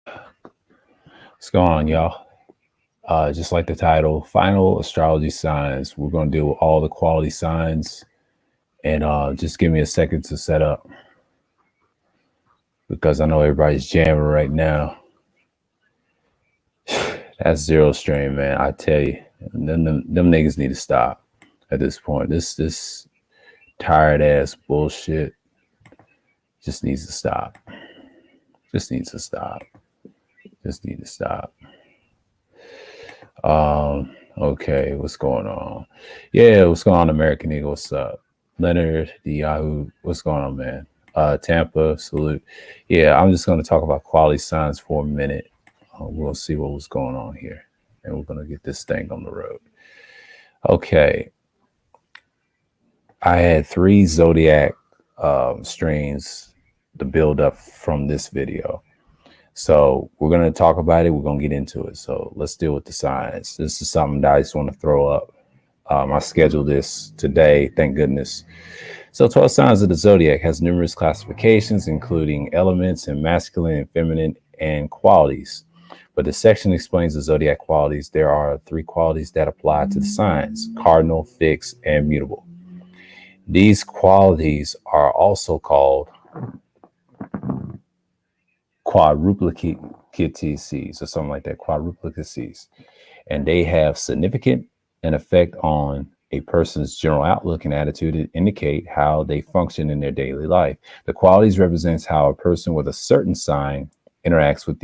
What's going on, y'all? Just like the title, Final Astrology Signs. We're going to deal with all the quality signs. And just give me a second to set up because I know everybody's jamming right now. That's zero strain, man. I tell you, them niggas need to stop at this point. This tired ass bullshit just needs to stop. Just needs to stop. Just need to stop. Okay, what's going on? Yeah, what's going on, American Eagle? What's up? Leonard, the Yahoo, what's going on, man? Tampa, salute. Yeah, I'm just going to talk about quality signs for a minute. We'll see what was going on here, and we're going to get this thing on the road. Okay, I had 3 Zodiac streams to build up from this video. So we're going to talk about it. We're going to get into it. So let's deal with the signs. This is something that I just want to throw up. I scheduled this today, thank goodness. So 12 signs of the Zodiac has numerous classifications, including elements and masculine and feminine and qualities. But the section explains the Zodiac qualities. There are 3 qualities that apply to the signs: cardinal, fixed, and mutable. These qualities are also called quadruplicacies or something like that, quadruplicacies. And they have significant an effect on a person's general outlook and attitude to indicate how they function in their daily life. The qualities represents how a person with a certain sign interacts with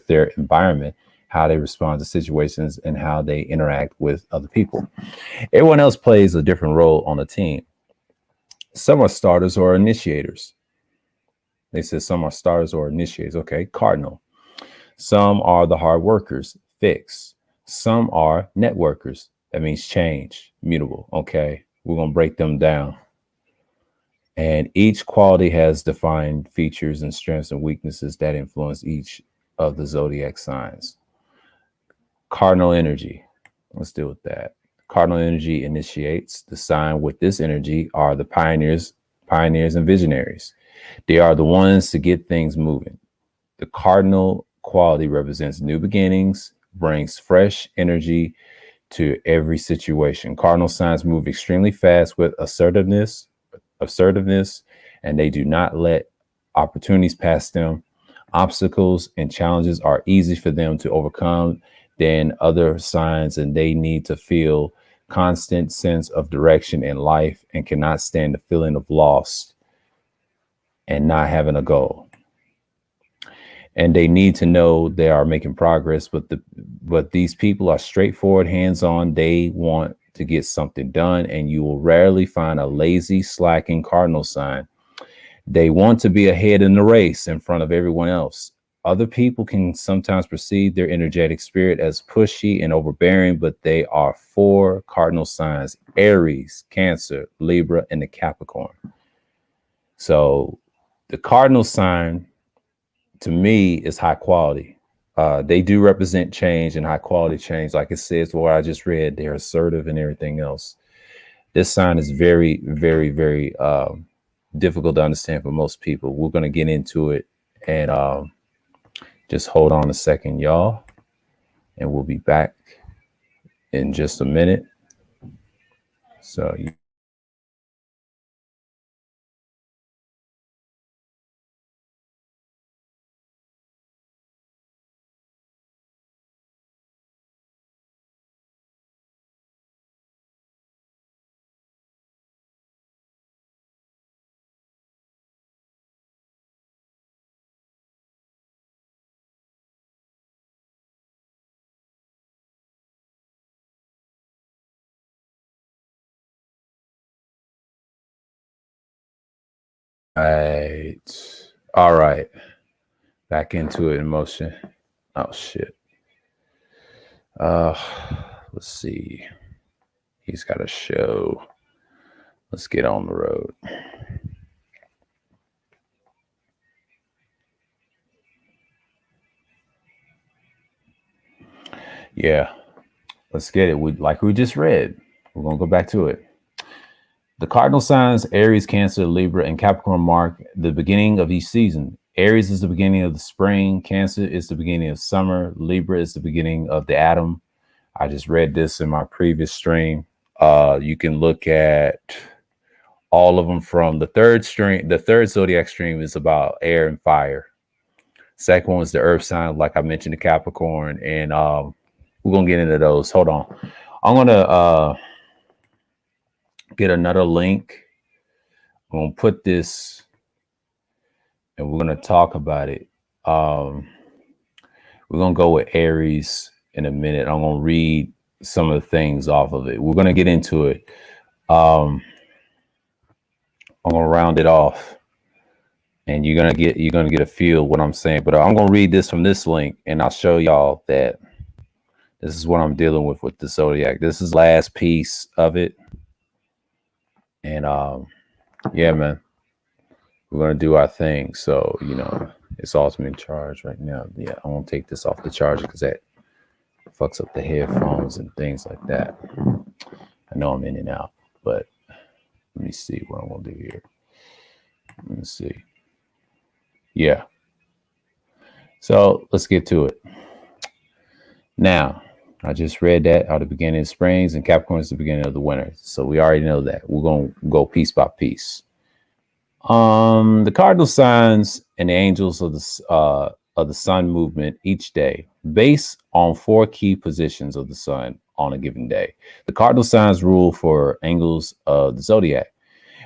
their environment, how they respond to situations, and how they interact with other people. Everyone else plays a different role on the team. Some are starters or initiators. They said some are starters or initiators. Okay, cardinal. Some are the hard workers, fixed. Some are networkers. That means change, mutable. Okay, we're going to break them down. And each quality has defined features and strengths and weaknesses that influence each of the zodiac signs. Cardinal energy. Let's deal with that. Cardinal energy initiates. The sign with this energy are the pioneers and visionaries. They are the ones to get things moving. The cardinal quality represents new beginnings, brings fresh energy to every situation. Cardinal signs move extremely fast with assertiveness, and they do not let opportunities pass them. Obstacles and challenges are easy for them to overcome than other signs, and they need to feel constant sense of direction in life and cannot stand the feeling of loss and not having a goal. And they need to know they are making progress, but these people are straightforward, hands-on. They want to get something done, and you will rarely find a lazy, slacking cardinal sign. They want to be ahead in the race in front of everyone else. Other people can sometimes perceive their energetic spirit as pushy and overbearing, but they are 4 cardinal signs: Aries, Cancer, Libra, and the Capricorn. So the cardinal sign, to me, is high quality. They do represent change and high quality change. Like it says, what I just read, they're assertive and everything else. This sign is very, very, very difficult to understand for most people. We're going to get into it, and just hold on a second, y'all, and we'll be back in just a minute. So all right, back into it in motion. Oh shit. Let's see. He's got a show. Let's get on the road. Yeah, let's get it. Like we just read. We're gonna go back to it. The cardinal signs, Aries, Cancer, Libra, and Capricorn, mark the beginning of each season. Aries is the beginning of the spring. Cancer is the beginning of summer. Libra is the beginning of the atom. I just read this in my previous stream. You can look at all of them from the third stream. The third zodiac stream is about air and fire. Second one is the earth sign, like I mentioned, the Capricorn. And we're going to get into those. Hold on. I'm going to get another link. I'm going to put this and we're going to talk about it. We're going to go with Aries in a minute. I'm going to read some of the things off of it. We're going to get into it. I'm going to round it off and you're going to get a feel of what I'm saying, but I'm going to read this from this link and I'll show y'all that this is what I'm dealing with the Zodiac. This is the last piece of it. And yeah, man, we're going to do our thing. So, you know, it's ultimate charge right now. Yeah, I won't take this off the charger because that fucks up the headphones and things like that. I know I'm in and out, but let me see what I'm going to do here. Let me see. Yeah. So let's get to it. Now, I just read that at the beginning of springs and Capricorn is the beginning of the winter. So we already know that. We're going to go piece by piece. The cardinal signs and the angels of the sun movement each day based on 4 key positions of the sun on a given day. The cardinal signs rule for angles of the zodiac.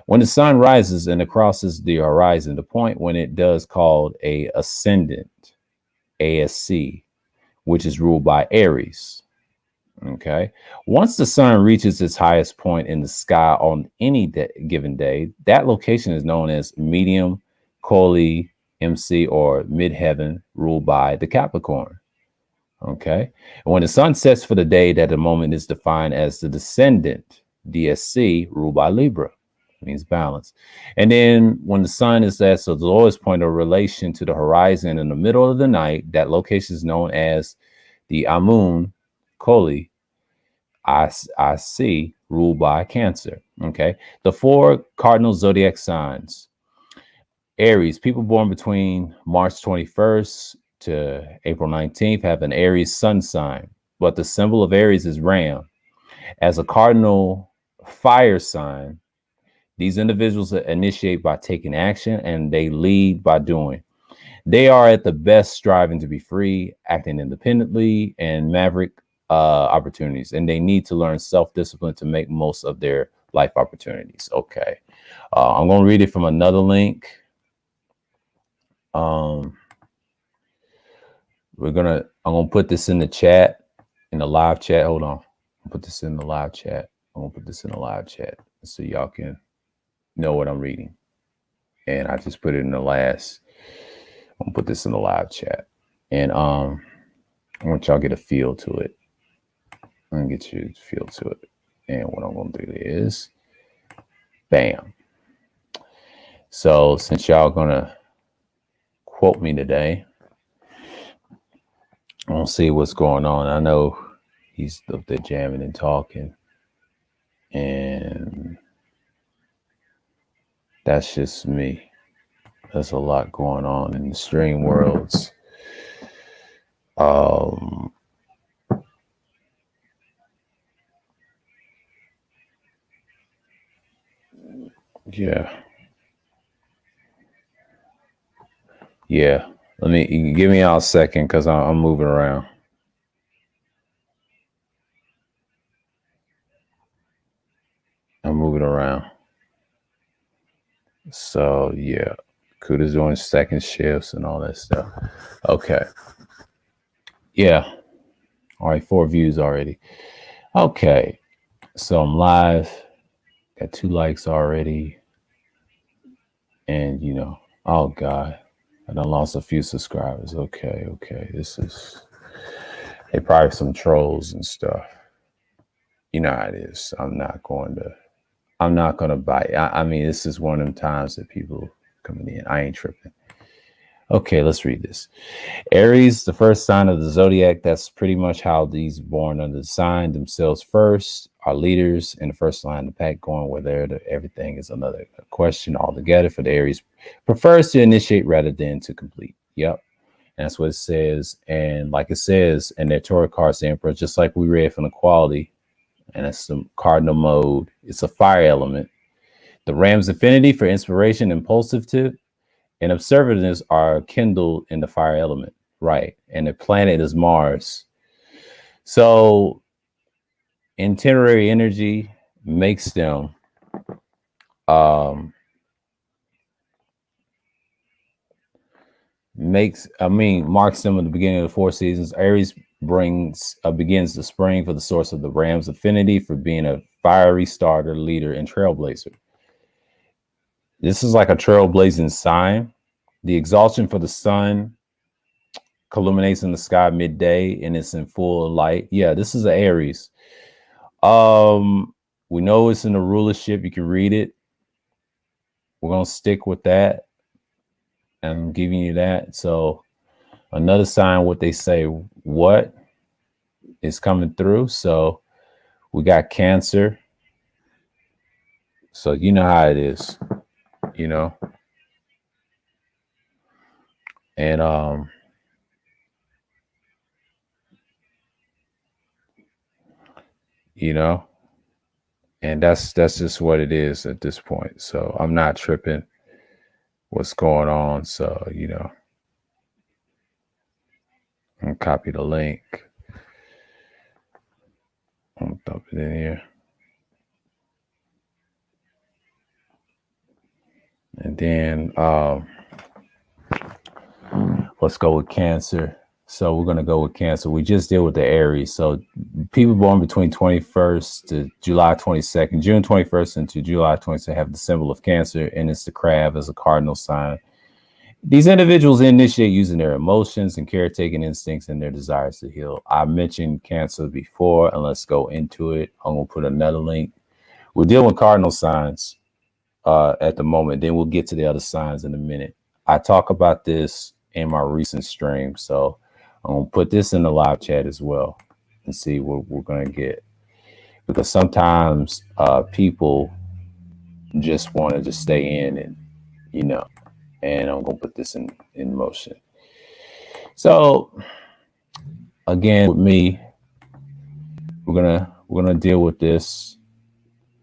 When the sun rises and it crosses the horizon, the point when it does called a ascendant, ASC, which is ruled by Aries. Okay. Once the sun reaches its highest point in the sky on any given day, that location is known as medium, Colli, MC, or midheaven, ruled by the Capricorn. Okay. And when the sun sets for the day, that the moment is defined as the descendant, DSC, ruled by Libra. It means balance. And then when the sun is at the lowest point of relation to the horizon in the middle of the night, that location is known as the Amun, Colli, IC, ruled by Cancer. Okay. The 4 cardinal zodiac signs. Aries, people born between March 21st to April 19th have an Aries sun sign, but the symbol of Aries is Ram. As a cardinal fire sign, these individuals initiate by taking action and they lead by doing. They are at the best striving to be free, acting independently, and maverick opportunities. And they need to learn self-discipline to make most of their life opportunities. Okay. I'm going to read it from another link. I'm going to put this in the chat, in the live chat. Hold on. I'll put this in the live chat. I'm going to put this in the live chat so y'all can know what I'm reading. And I just put it in the last. I'm going to put this in the live chat. And I want y'all to get a feel to it. I'm going to get you to feel to it. And what I'm going to do is, bam. So since y'all going to quote me today, I don't see what's going on. I know he's up there jamming and talking. And that's just me. There's a lot going on in the stream worlds. Yeah. Let me give me out a second because I'm moving around. I'm moving around. So yeah, Kuda's doing second shifts and all that stuff. Okay. Yeah. All right, 4 views already. Okay. So I'm live. Got 2 likes already. And you know, oh God, I done lost a few subscribers. Okay. This is they probably some trolls and stuff. You know how it is. I'm not gonna bite. I mean, this is one of them times that people coming in. I ain't tripping. Okay, let's read this. Aries, the first sign of the zodiac. That's pretty much how these born under the sign themselves first are leaders in the first line of the pack, going where everything is another question altogether. For the Aries, prefers to initiate rather than to complete. Yep. And that's what it says. And like it says in their Torah cards, the Emperor, just like we read from the quality, and it's the cardinal mode, it's a fire element. The Ram's affinity for inspiration, impulsiveness, and observativeness are kindled in the fire element, right? And the planet is Mars. So itinerary energy makes them marks them at the beginning of the 4 seasons. Aries begins the spring for the source of the Ram's affinity for being a fiery starter, leader, and trailblazer. This is like a trailblazing sign. The exaltation for the sun culminates in the sky midday and it's in full light. Yeah, this is an Aries. We know it's in the rulership. You can read it. We're gonna stick with that. I'm giving you that. So another sign, what they say, what is coming through. So we got Cancer. So you know how it is, you know. And you know, and that's just what it is at this point. So I'm not tripping what's going on. So, you know, I'm copy the link. I'm gonna dump it in here. And then let's go with Cancer. So we're gonna go with Cancer. We just did with the Aries. So people born between 21st to July 22nd, June 21st into July 22nd have the symbol of Cancer, and it's the crab as a cardinal sign. These individuals initiate using their emotions and caretaking instincts and their desires to heal. I mentioned Cancer before, and let's go into it. I'm gonna put another link. We're dealing with cardinal signs at the moment. Then we'll get to the other signs in a minute. I talk about this in my recent stream, so I'm gonna put this in the live chat as well and see what we're gonna get. Because sometimes people just want to just stay in and, you know, and I'm gonna put this in motion. So again, with me, we're gonna deal with this.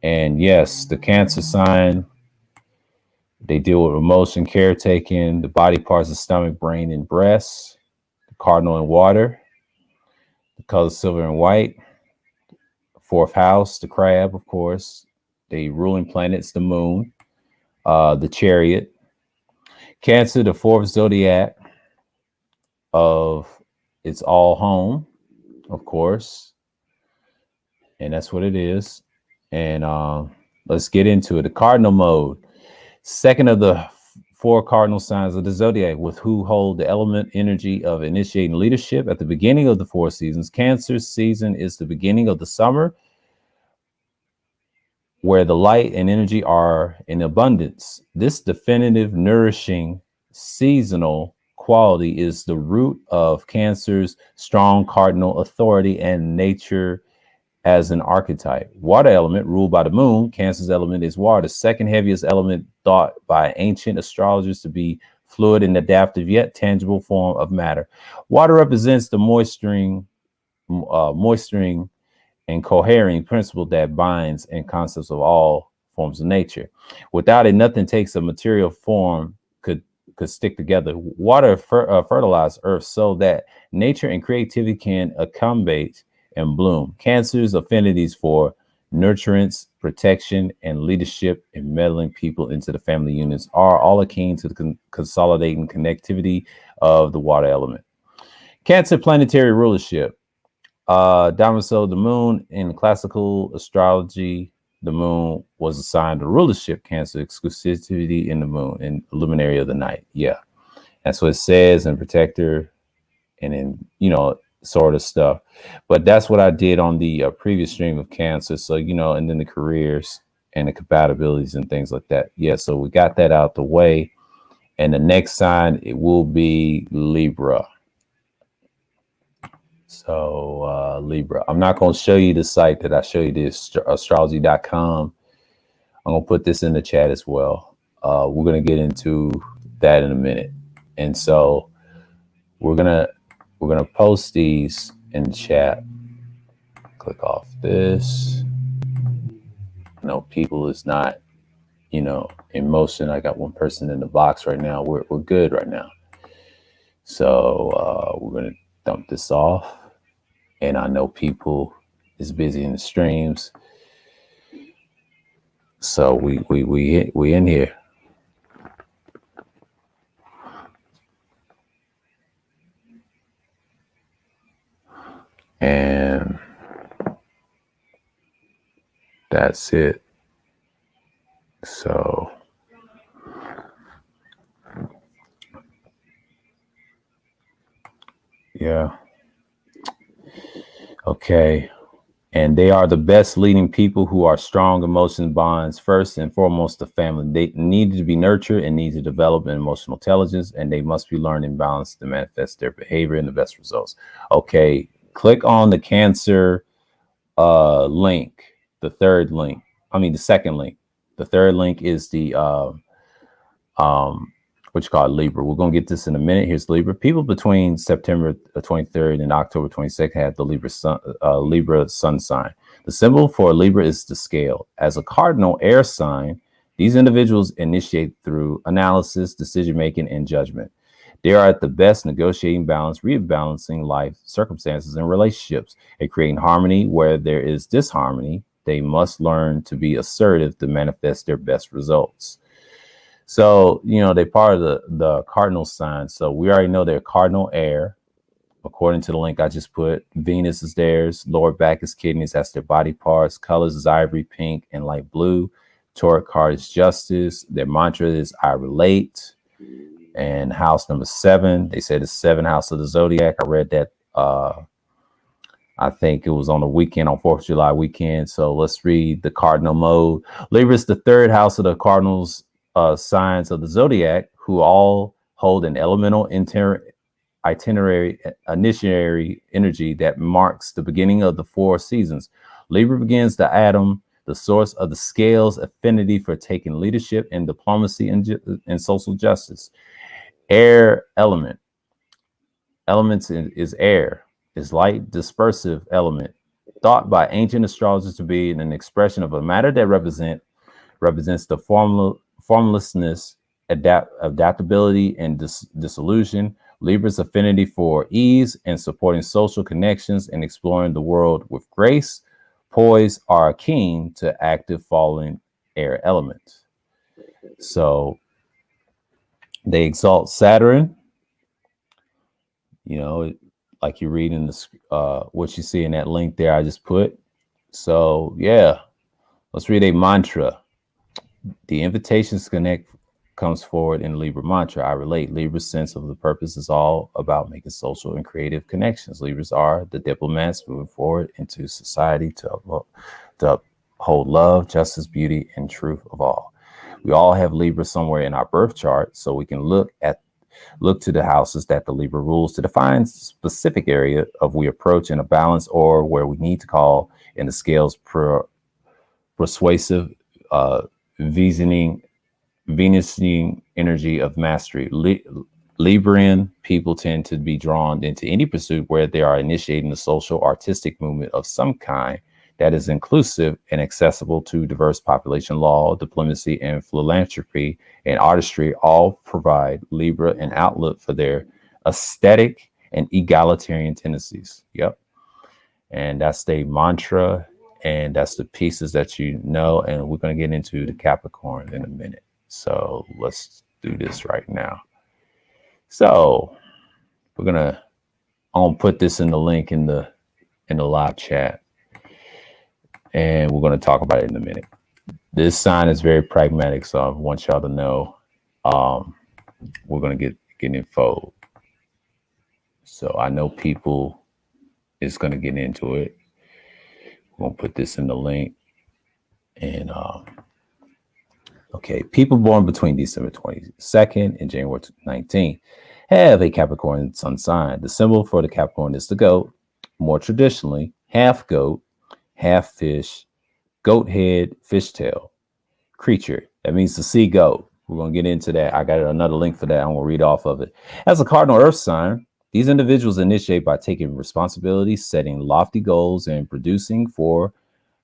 And yes, the Cancer sign, they deal with emotion, caretaking, the body parts of stomach, brain, and breast. The cardinal and water, the color silver and white. 4th house, the crab, of course. The ruling planets, the moon, the chariot. Cancer, the 4th zodiac of it's all home, of course. And that's what it is. And let's get into it. The cardinal mode, second of the 4 cardinal signs of the zodiac, with who hold the element energy of initiating leadership at the beginning of the 4 seasons. Cancer's season is the beginning of the summer, where the light and energy are in abundance. This definitive, nourishing, seasonal quality is the root of Cancer's strong cardinal authority and nature as an archetype. Water element ruled by the moon. Cancer's element is water, the second heaviest element, thought by ancient astrologers to be fluid and adaptive yet tangible form of matter. Water represents the moisturing and cohering principle that binds and concepts of all forms of nature. Without it, nothing takes a material form could stick together. Water fertilizes earth so that nature and creativity can accommodate and bloom. Cancer's affinities for nurturance, protection, and leadership in meddling people into the family units are all akin to the consolidating connectivity of the water element. Cancer planetary rulership. Domicile the moon in classical astrology, the moon was assigned to rulership. Cancer exclusivity in the moon and luminary of the night. Yeah, that's what it says, and protector, and then, you know, sort of stuff. But that's what I did on the previous stream of Cancer. So, you know, and then the careers and the compatibilities and things like that. Yeah, so we got that out the way. And the next sign, it will be Libra. So Libra, I'm not going to show you the site that I show you, this astrology.com. I'm going to put this in the chat as well. We're going to get into that in a minute. And so we're going to post these in the chat. Click off this. No, people is not, in motion. I got one person in the box right now. We're good right now. So we're going to dump this off. And I know people is busy in the streams. So we in here. And that's it. So yeah. Okay. And they are the best leading people who are strong emotion bonds. First and foremost, the family. They need to be nurtured and need to develop an emotional intelligence, and they must be learned and balanced to manifest their behavior and the best results. Okay, click on the Cancer link, the third link. The second link. The third link is the what you call Libra. We're going to get this in a minute. Here's Libra. People between September 23rd and October 22nd had the Libra sun sign. The symbol for Libra is the scale. As a cardinal air sign, these individuals initiate through analysis, decision-making, and judgment. They are at the best negotiating balance, rebalancing life circumstances and relationships, and creating harmony where there is disharmony. They must learn to be assertive to manifest their best results. So, they're part of the cardinal sign. So we already know they're cardinal air. According to the link I just put, Venus is theirs. Lower back is kidneys. That's their body parts. Colors is ivory, pink, and light blue. Tarot card is justice. Their mantra is I relate. And house number 7, they said it's 7th house of the Zodiac. I read that. I think it was on the weekend, on 4th of July weekend. So let's read the cardinal mode. Libra is the 3rd house of the cardinals signs of the Zodiac, who all hold an elemental itinerary initiatory energy that marks the beginning of the 4 seasons. Libra begins the atom, the source of the scales affinity for taking leadership in diplomacy and social justice. Air elements is air, is light dispersive element, thought by ancient astrologers to be an expression of a matter that represents the formlessness, adaptability, and dissolution. Libra's affinity for ease and supporting social connections and exploring the world with grace, poise are keen to active falling air elements. So they exalt Saturn, like you read in the what you see in that link there I just put. So yeah, let's read a mantra. The invitation to connect comes forward in Libra mantra. I relate. Libra's sense of the purpose is all about making social and creative connections. Libras are the diplomats moving forward into society to uphold love, justice, beauty, and truth of all. We all have Libra somewhere in our birth chart, so we can look to the houses that the Libra rules to define specific area of we approach in a balance, or where we need to call in the scales persuasive Venusian energy of mastery. Librian people tend to be drawn into any pursuit where they are initiating a social artistic movement of some kind that is inclusive and accessible to diverse population. Law, diplomacy, and philanthropy and artistry all provide Libra an outlet for their aesthetic and egalitarian tendencies. Yep. And that's the mantra, and that's the pieces that and we're going to get into the Capricorn in a minute. So let's do this right now. So I'm gonna put this in the link in the live chat, and we're going to talk about it in a minute. This sign is very pragmatic, so I want y'all to know we're going to get info. So I know people is going to get into it. We're going to put this in the link. And okay, people born between December 22nd and January 19th have a Capricorn sun sign. The symbol for the Capricorn is the goat. more traditionally, half goat, half fish, goat head, fishtail creature. That means the sea goat. We're going to get into that. I got another link for that. I'm going to read off of it. As a cardinal earth sign, these individuals initiate by taking responsibility, setting lofty goals, and producing for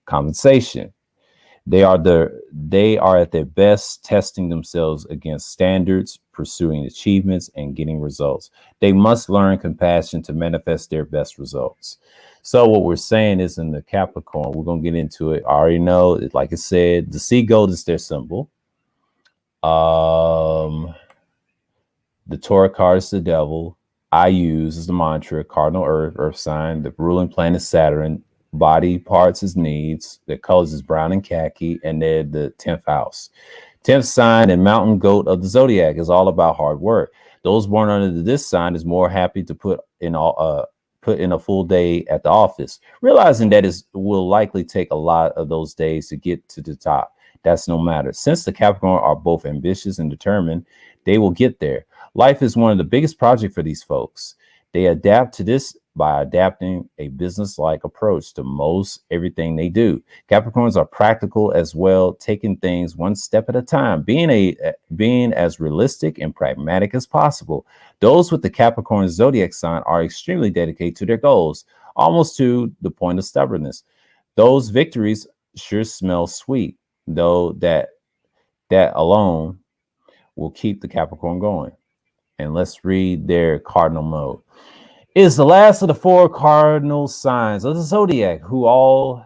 compensation. They are at their best testing themselves against standards, pursuing achievements, and getting results. They must learn compassion to manifest their best results. So what we're saying is in the Capricorn, we're going to get into it. I already know, like I said, the sea goat is their symbol. The Torah card is the devil. I use is the mantra, cardinal earth sign. The ruling planet is Saturn. Body parts is needs. The colors is brown and khaki, and they're the 10th house. 10th sign and mountain goat of the Zodiac is all about hard work. Those born under this sign is more happy to put in a full day at the office, realizing that it will likely take a lot of those days to get to the top. That's no matter. Since the Capricorn are both ambitious and determined, they will get there. Life is one of the biggest projects for these folks. They adapt to this by adapting a business-like approach to most everything they do. Capricorns are practical as well, taking things one step at a time, being as realistic and pragmatic as possible. Those with the Capricorn zodiac sign are extremely dedicated to their goals, almost to the point of stubbornness. Those victories sure smell sweet, though that alone will keep the Capricorn going. And let's read their cardinal mode. Is the last of the four cardinal signs of the zodiac, who all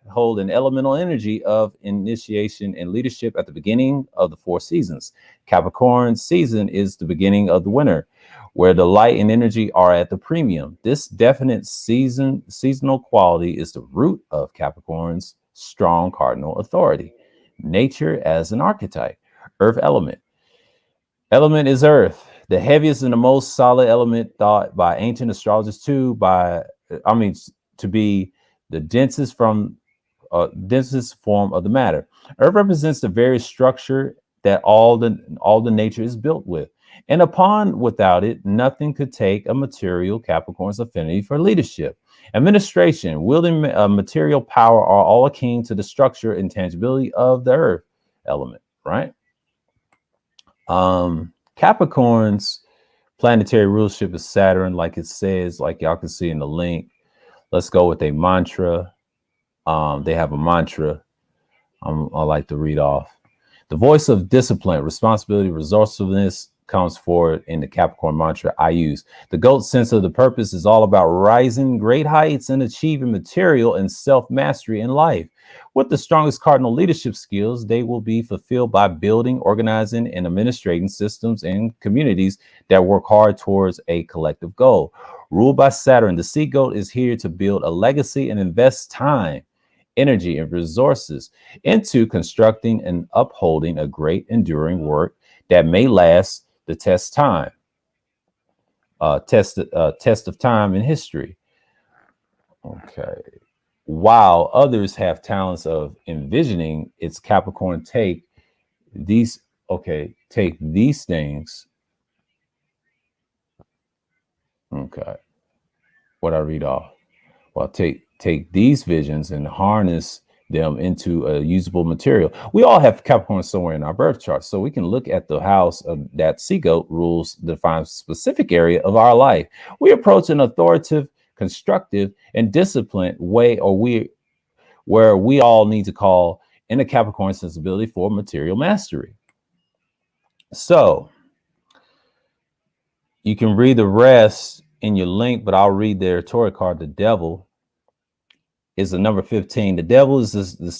hold an elemental energy of initiation and leadership at the beginning of the four seasons. Capricorn season is the beginning of the winter, where the light and energy are at the premium. This definite seasonal quality is the root of Capricorn's strong cardinal authority. Nature as an archetype. Earth element. Element is earth, the heaviest and the most solid element, thought by ancient astrologers to be the densest form of the matter. Earth represents the very structure that all the nature is built with, and without it, nothing could take a material Capricorn's affinity for leadership. Administration, wielding material power are all akin to the structure and tangibility of the earth element, right? Capricorn's planetary rulership is Saturn, like it says, like y'all can see in the link. Let's go with a mantra. They have a mantra I like to read off. The voice of discipline, responsibility, resourcefulness comes forward in the Capricorn mantra I use. The goat sense of the purpose is all about rising great heights and achieving material and self-mastery in life. With the strongest cardinal leadership skills, they will be fulfilled by building, organizing, and administrating systems and communities that work hard towards a collective goal. Ruled by Saturn, the sea goat is here to build a legacy and invest time, energy, and resources into constructing and upholding a great enduring work that may last the test of time in history. Okay. While others have talents of envisioning its Capricorn take these things. Okay. What I read off. Well, take these visions and harness them into a usable material. We all have Capricorn somewhere in our birth chart, so we can look at the house of that sea goat rules defines specific area of our life. We approach an authoritative, constructive, and disciplined way, where we all need to call in a Capricorn sensibility for material mastery. So you can read the rest in your link, but I'll read their Torah card. The devil is the number 15. The devil is the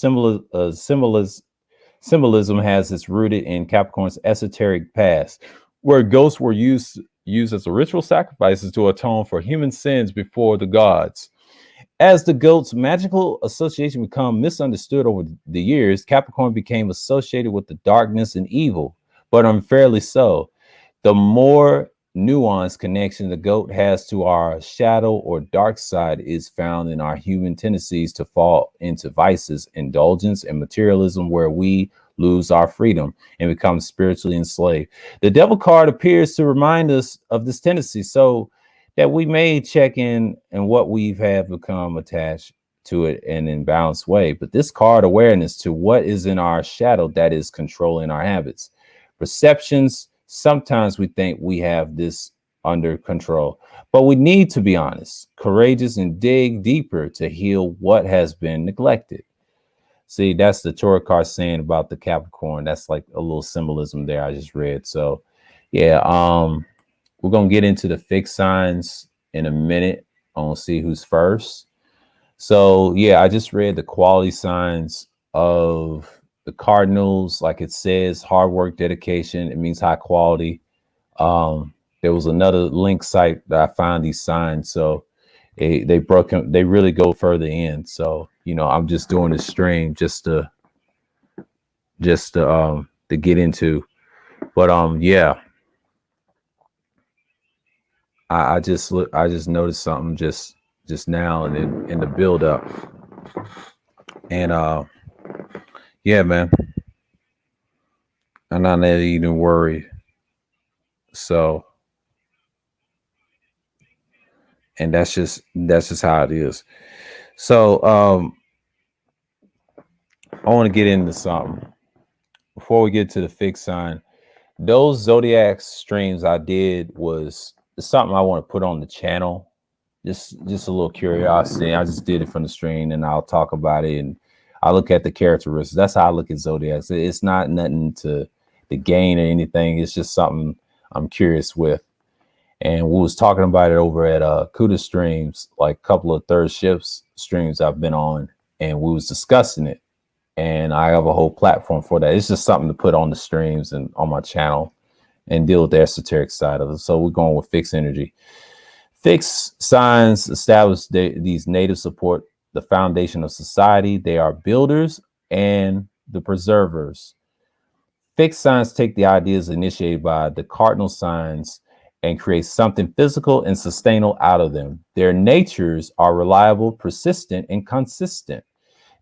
symbolism has its rooted in Capricorn's esoteric past, where ghosts were used as a ritual sacrifices to atone for human sins before the gods. As the goat's magical association became misunderstood over the years, Capricorn became associated with the darkness and evil, but unfairly so. The more nuanced connection the goat has to our shadow or dark side is found in our human tendencies to fall into vices, indulgence, and materialism, where we lose our freedom and become spiritually enslaved. The devil card appears to remind us of this tendency. So that we may check in and what we've have become attached to it in an imbalanced way. But this card awareness to what is in our shadow that is controlling our habits, perceptions. Sometimes we think we have this under control, but we need to be honest, courageous, and dig deeper to heal what has been neglected. See, that's the Torah card saying about the Capricorn. That's like a little symbolism there I just read. So yeah, we're gonna get into the fixed signs in a minute. I want to see who's first. So yeah, I just read the quality signs of the Cardinals. Like it says, hard work, dedication. It means high quality. There was another link site that I found these signs. So they broke them. They really go further in. So I'm just doing the stream just to get into. But yeah, I just noticed something just now and in the build up. And yeah, man, I'm not even worried. So, and that's just how it is. So I want to get into something before we get to the fixed sign. Those Zodiac streams I did was something I want to put on the channel. Just a little curiosity. I just did it from the stream, and I'll talk about it. And I look at the characteristics. That's how I look at Zodiacs. It's not nothing to gain or anything. It's just something I'm curious with. And we was talking about it over at Kuda streams, like a couple of third shifts streams I've been on, and we was discussing it. And I have a whole platform for that. It's just something to put on the streams and on my channel and deal with the esoteric side of it. So we're going with fixed energy. Fixed signs establish these native support the foundation of society. They are builders and the preservers. Fixed signs take the ideas initiated by the cardinal signs and create something physical and sustainable out of them. Their natures are reliable, persistent, and consistent.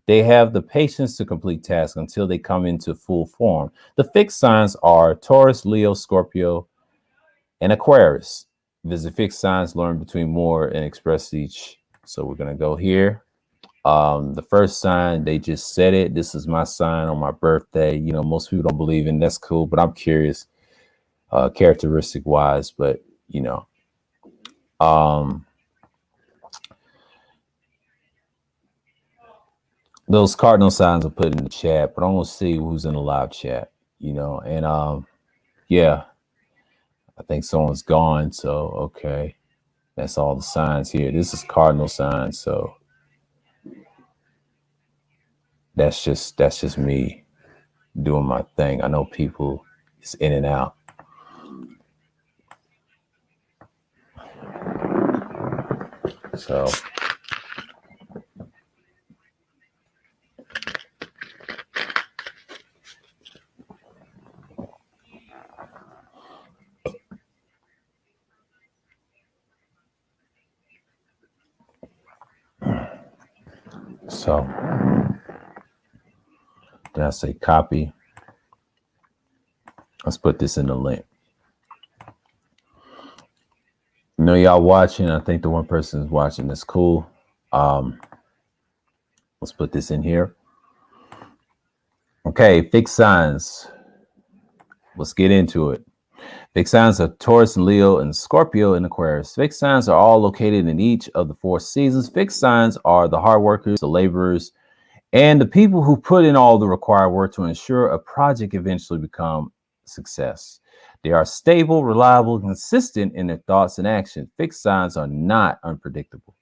They have the patience to complete tasks until they come into full form. The fixed signs are Taurus, Leo, Scorpio, and Aquarius. Visit fixed signs, learn between more, and express each. So we're going to go here. The first sign, they just said it. This is my sign on my birthday. Most people don't believe in. That's cool, but I'm curious, characteristic wise. But those cardinal signs are put in the chat, but I want to see who's in the live chat. And yeah, I think someone's gone. So okay, that's all the signs here. This is cardinal signs. So that's just me doing my thing. I know people is in and out. So did I say copy? Let's put this in the link. Y'all watching. I think the one person is watching. That's cool. Let's put this in here. Okay, fixed signs. Let's get into it. Fixed signs are Taurus and Leo and Scorpio and Aquarius. Fixed signs are all located in each of the 4 seasons. Fixed signs are the hard workers, the laborers, and the people who put in all the required work to ensure a project eventually become success. They are stable, reliable, consistent in their thoughts and actions. Fixed signs are not unpredictable.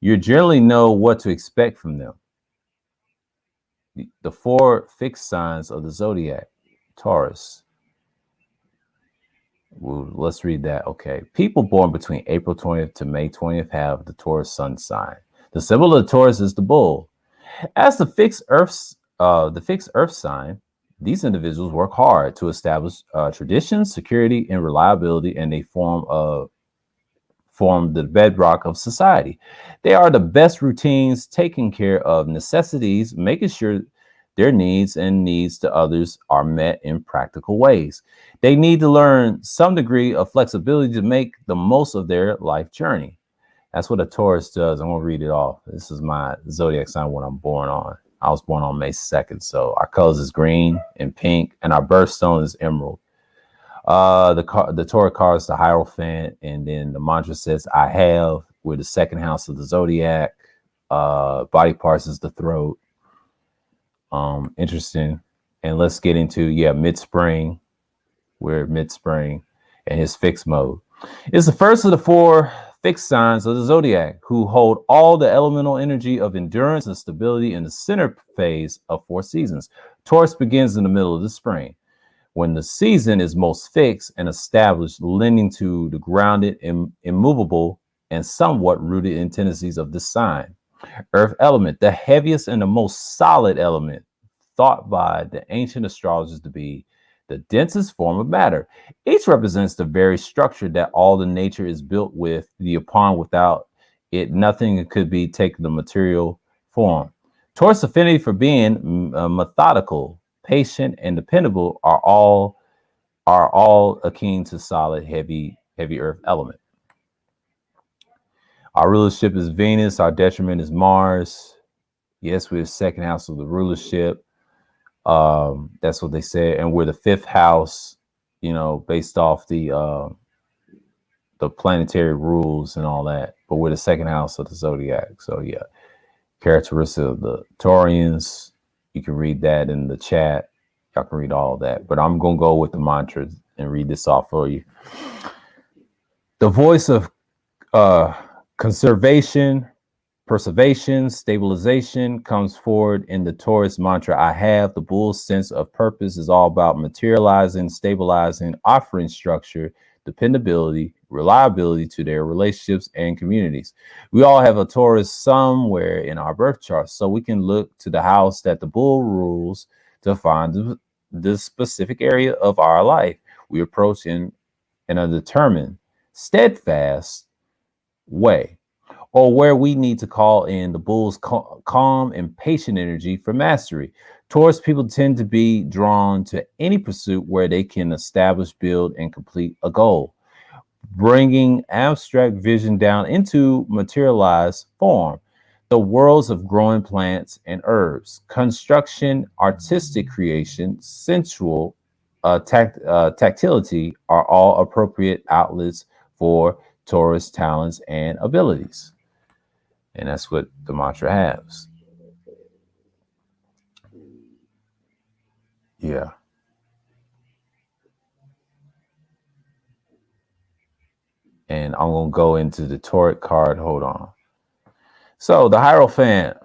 You generally know what to expect from them. The 4 fixed signs of the Zodiac. Taurus. Well, let's read that. Okay. People born between April 20th to May 20th have the Taurus sun sign. The symbol of the Taurus is the bull. As the fixed earth sign, these individuals work hard to establish traditions, security, and reliability, and they form the bedrock of society. They are the best routines, taking care of necessities, making sure Their needs and needs to others are met in practical ways. They need to learn some degree of flexibility to make the most of their life journey. That's what a Taurus does. I'm going to read it off. This is my zodiac sign, what I'm born on. I was born on May 2nd. So our colors is green and pink, and our birthstone is emerald. The Torah card is the Hierophant, and then the mantra says, I have, with the second house of the Zodiac. Body parts is the throat. Interesting. And let's get into, mid-spring. We're mid-spring, and his fixed mode. It's the first of the 4 fixed signs of the Zodiac, who hold all the elemental energy of endurance and stability in the center phase of 4 seasons. Taurus begins in the middle of the spring, when the season is most fixed and established, lending to the grounded, immovable, and somewhat rooted in tendencies of the sign. Earth element, the heaviest and the most solid element, thought by the ancient astrologers to be the densest form of matter. Each represents the very structure that all the nature is built with, upon without it, nothing could be taken the material form. Taurus' affinity for being methodical, patient, and dependable are all akin to solid, heavy earth element. Our rulership is Venus. Our detriment is Mars. Yes, we're the second house of the rulership. That's what they said, and we're the 5th house, based off the planetary rules and all that. But we're the second house of the Zodiac. So yeah, characteristics of the Taurians. You can read that in the chat. Y'all can read all of that. But I'm gonna go with the mantra and read this off for you. The voice of conservation, preservation, stabilization comes forward in the Taurus mantra. I have. The bull's sense of purpose is all about materializing, stabilizing, offering structure, dependability, reliability to their relationships and communities. We all have a Taurus somewhere in our birth chart, so we can look to the house that the bull rules to find the specific area of our life we approach in a determined, steadfast way, or where we need to call in the bull's calm and patient energy for mastery. Taurus people tend to be drawn to any pursuit where they can establish, build, and complete a goal, bringing abstract vision down into materialized form. The worlds of growing plants and herbs, construction, artistic creation, sensual tactility are all appropriate outlets for Taurus talents and abilities. And that's what the mantra has. Yeah. And I'm going to go into the Tauric card. Hold on. So the Hierophant.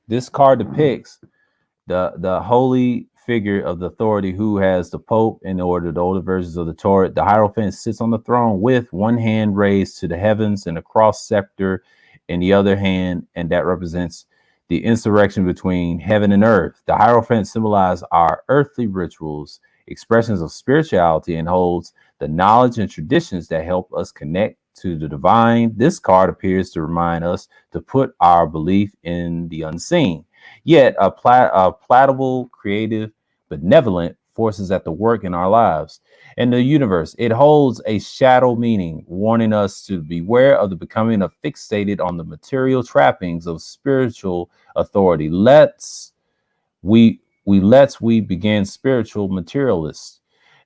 This card depicts the holy figure of the authority who has the Pope in order, the older versions of the Tauric. The Hierophant sits on the throne with one hand raised to the heavens and a cross scepter in the other hand, and that represents the insurrection between heaven and earth. The Hierophant symbolizes our earthly rituals, expressions of spirituality, and holds the knowledge and traditions that help us connect to the divine. This card appears to remind us to put our belief in the unseen, yet a palatable, creative, benevolent forces at the work in our lives and the universe. It holds a shadow meaning, warning us to beware of the becoming of fixated on the material trappings of spiritual authority. We begin spiritual materialists.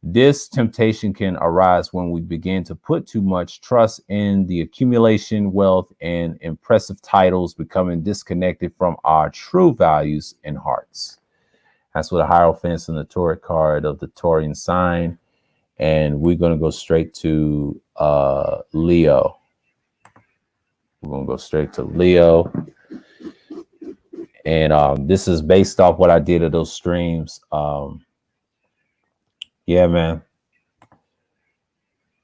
This temptation can arise when we begin to put too much trust in the accumulation, wealth, and impressive titles, becoming disconnected from our true values and hearts. That's what a Hierophant and the Tauric card of the Taurian sign. And we're going to go straight to Leo. We're going to go straight to Leo. And this is based off what I did of those streams. Yeah, man.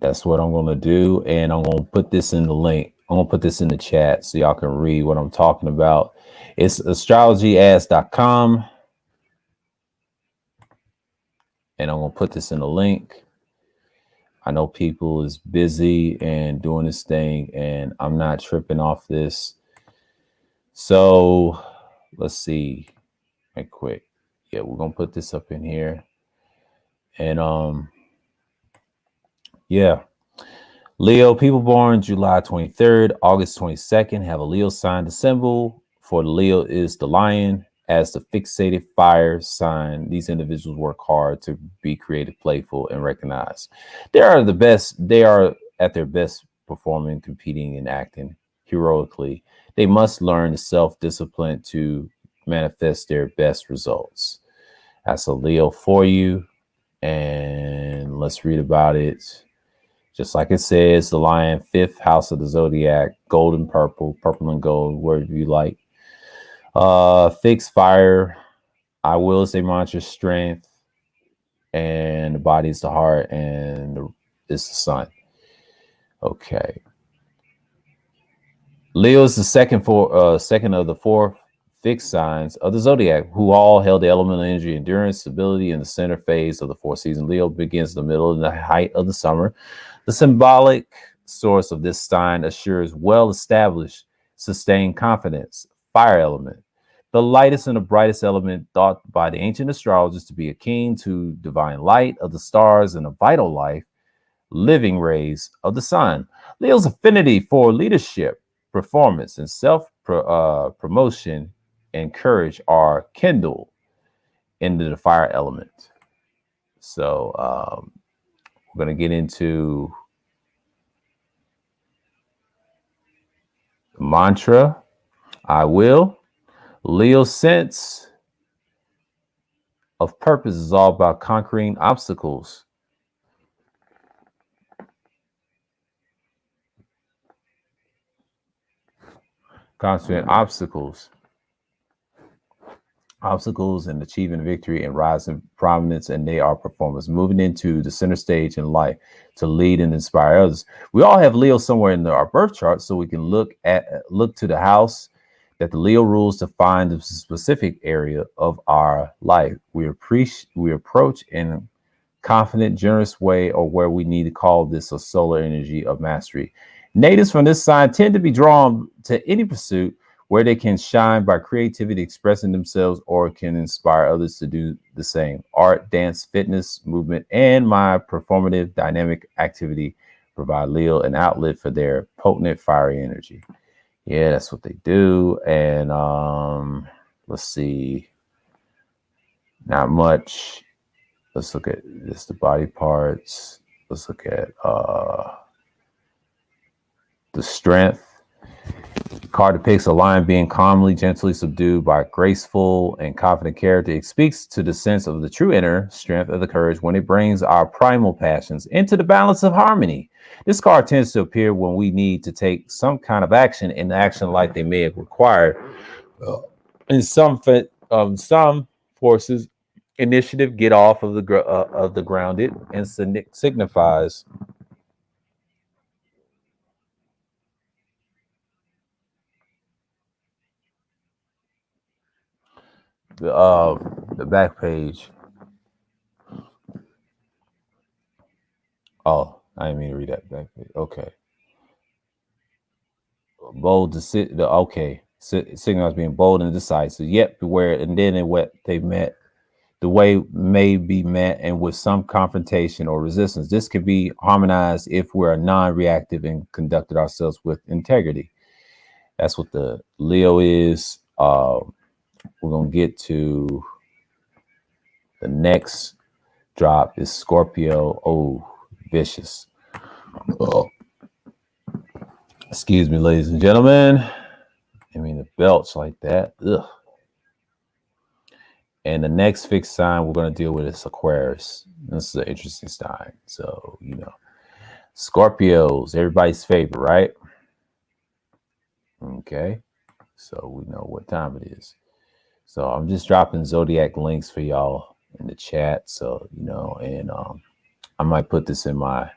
That's what I'm going to do. And I'm going to put this in the link. I'm going to put this in the chat so y'all can read what I'm talking about. It's astrologyass.com. And I'm going to put this in the link. I know people is busy and doing this thing, and I'm not tripping off this. So let's see. right quick. Yeah, we're gonna put this up in here. And yeah. Leo, people born July 23rd, August 22nd have a Leo sign. The symbol for the Leo is the lion. As the fixated fire sign, these individuals work hard to be creative, playful, and recognized. They are at their best performing, competing, and acting heroically. They must learn the self-discipline to manifest their best results. That's a Leo for you. And let's read about it. Just like it says, the lion, fifth house of the zodiac, gold and purple, purple and gold, wherever you like. Fixed fire, I will is a mantra, strength, and the body is the heart, and it's the sun. Okay. Leo is the second of the four fixed signs of the zodiac, who all held the elemental energy, endurance, stability in the center phase of the fourth season. Leo begins in the middle and the height of the summer. The symbolic source of this sign assures well-established, sustained confidence, fire element, the lightest and the brightest element thought by the ancient astrologers to be akin to divine light of the stars and a vital life, living rays of the sun. Leo's affinity for leadership, performance, and self-promotion and courage are kindled into the fire element. So we're going to get into the mantra, I will. Leo's sense of purpose is all about conquering obstacles. Conquering obstacles and achieving victory and rising prominence, and they are performers moving into the center stage in life to lead and inspire others. We all have Leo somewhere in our birth chart, so we can look to the house that the Leo rules to find the specific area of our life we approach in confident, generous way, or where we need to call this a solar energy of mastery. Natives from this sign tend to be drawn to any pursuit where they can shine by creativity, expressing themselves, or can inspire others to do the same. Art, dance, fitness, movement, and my performative dynamic activity provide Leo an outlet for their potent, fiery energy. Yeah, that's what they do. And let's see. Not much. Let's look at this, the body parts. Let's look at the strength. The card depicts a lion being calmly, gently subdued by a graceful and confident character. It speaks to the sense of the true inner strength of the courage when it brings our primal passions into the balance of harmony. This card tends to appear when we need to take some kind of action, in the action like they may have required in some forces. Initiative, get off of the grounded, and signifies the back page. Oh, I didn't mean to read that back page. Okay, bold to sit. Okay, signals being bold and decisive. Yet beware, and then in what they met. The way may be met and with some confrontation or resistance. This could be harmonized if we're non-reactive and conducted ourselves with integrity. That's what the Leo is. We're going to get to the next drop is Scorpio. Oh, vicious. Oh. Excuse me, ladies and gentlemen. I mean, the belts like that. Ugh. And the next fixed sign we're going to deal with is Aquarius. This is an interesting sign. So, Scorpios, everybody's favorite, right? Okay. So we know what time it is. So I'm just dropping Zodiac links for y'all in the chat. So, and I might put this in my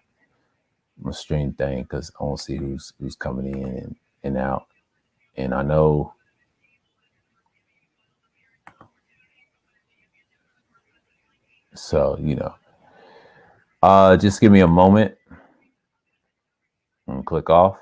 stream thing because I want to see who's coming in and out. And I know so, just give me a moment and click off.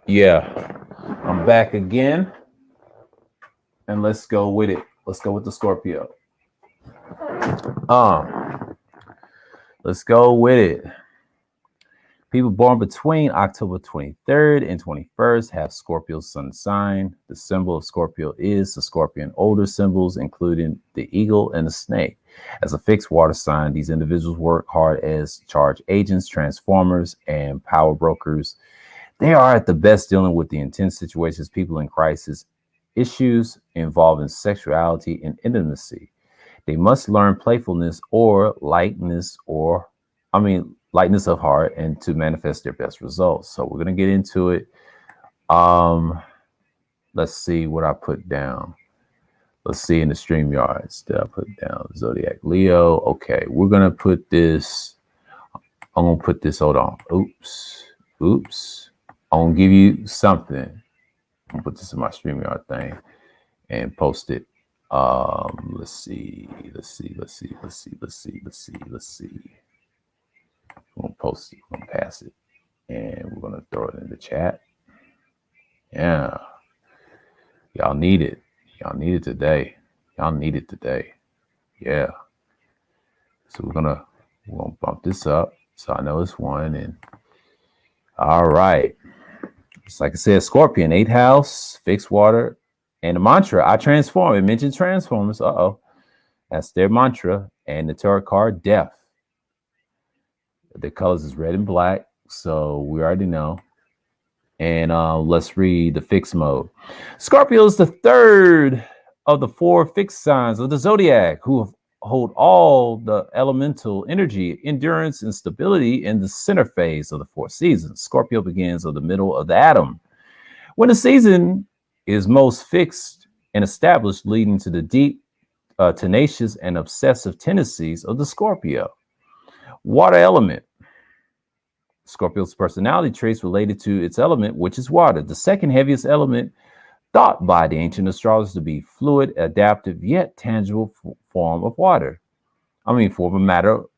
Yeah, I'm back again, and let's go with it. Let's go with the Scorpio. Let's go with it. People born between October 23rd and 21st have Scorpio sun sign. The symbol of Scorpio is the scorpion. Older symbols, including the eagle and the snake. As a fixed water sign, these individuals work hard as charge agents, transformers, and power brokers. They are at the best dealing with the intense situations, people in crisis, issues involving sexuality and intimacy. They must learn playfulness or lightness of heart and to manifest their best results. So we're going to get into it. Let's see what I put down. Let's see in the StreamYards that I put down. Zodiac Leo. Okay, we're going to put this. I'm going to put this. Hold on. Oops. I'm going to give you something. I'm going to put this in my StreamYard thing and post it. Let's see. We're gonna post it, we're gonna pass it, and we're gonna throw it in the chat. Yeah. Y'all need it. Y'all need it today. Yeah. So we're gonna bump this up so I know it's one. And all right. It's like I said, Scorpion, 8th house, fixed water, and the mantra, I transform. It mentioned transformers. That's their mantra. And the tarot card, death. The colors is red and black, so we already know. And let's read the fixed mode. Scorpio is the third of the 4 fixed signs of the Zodiac, who hold all the elemental energy, endurance, and stability in the center phase of the 4 seasons. Scorpio begins in the middle of the atom, when the season is most fixed and established, leading to the deep, tenacious, and obsessive tendencies of the Scorpio. Water element. Scorpio's personality traits related to its element, which is water, the second heaviest element, thought by the ancient astrologers to be fluid, adaptive, yet tangible form of matter.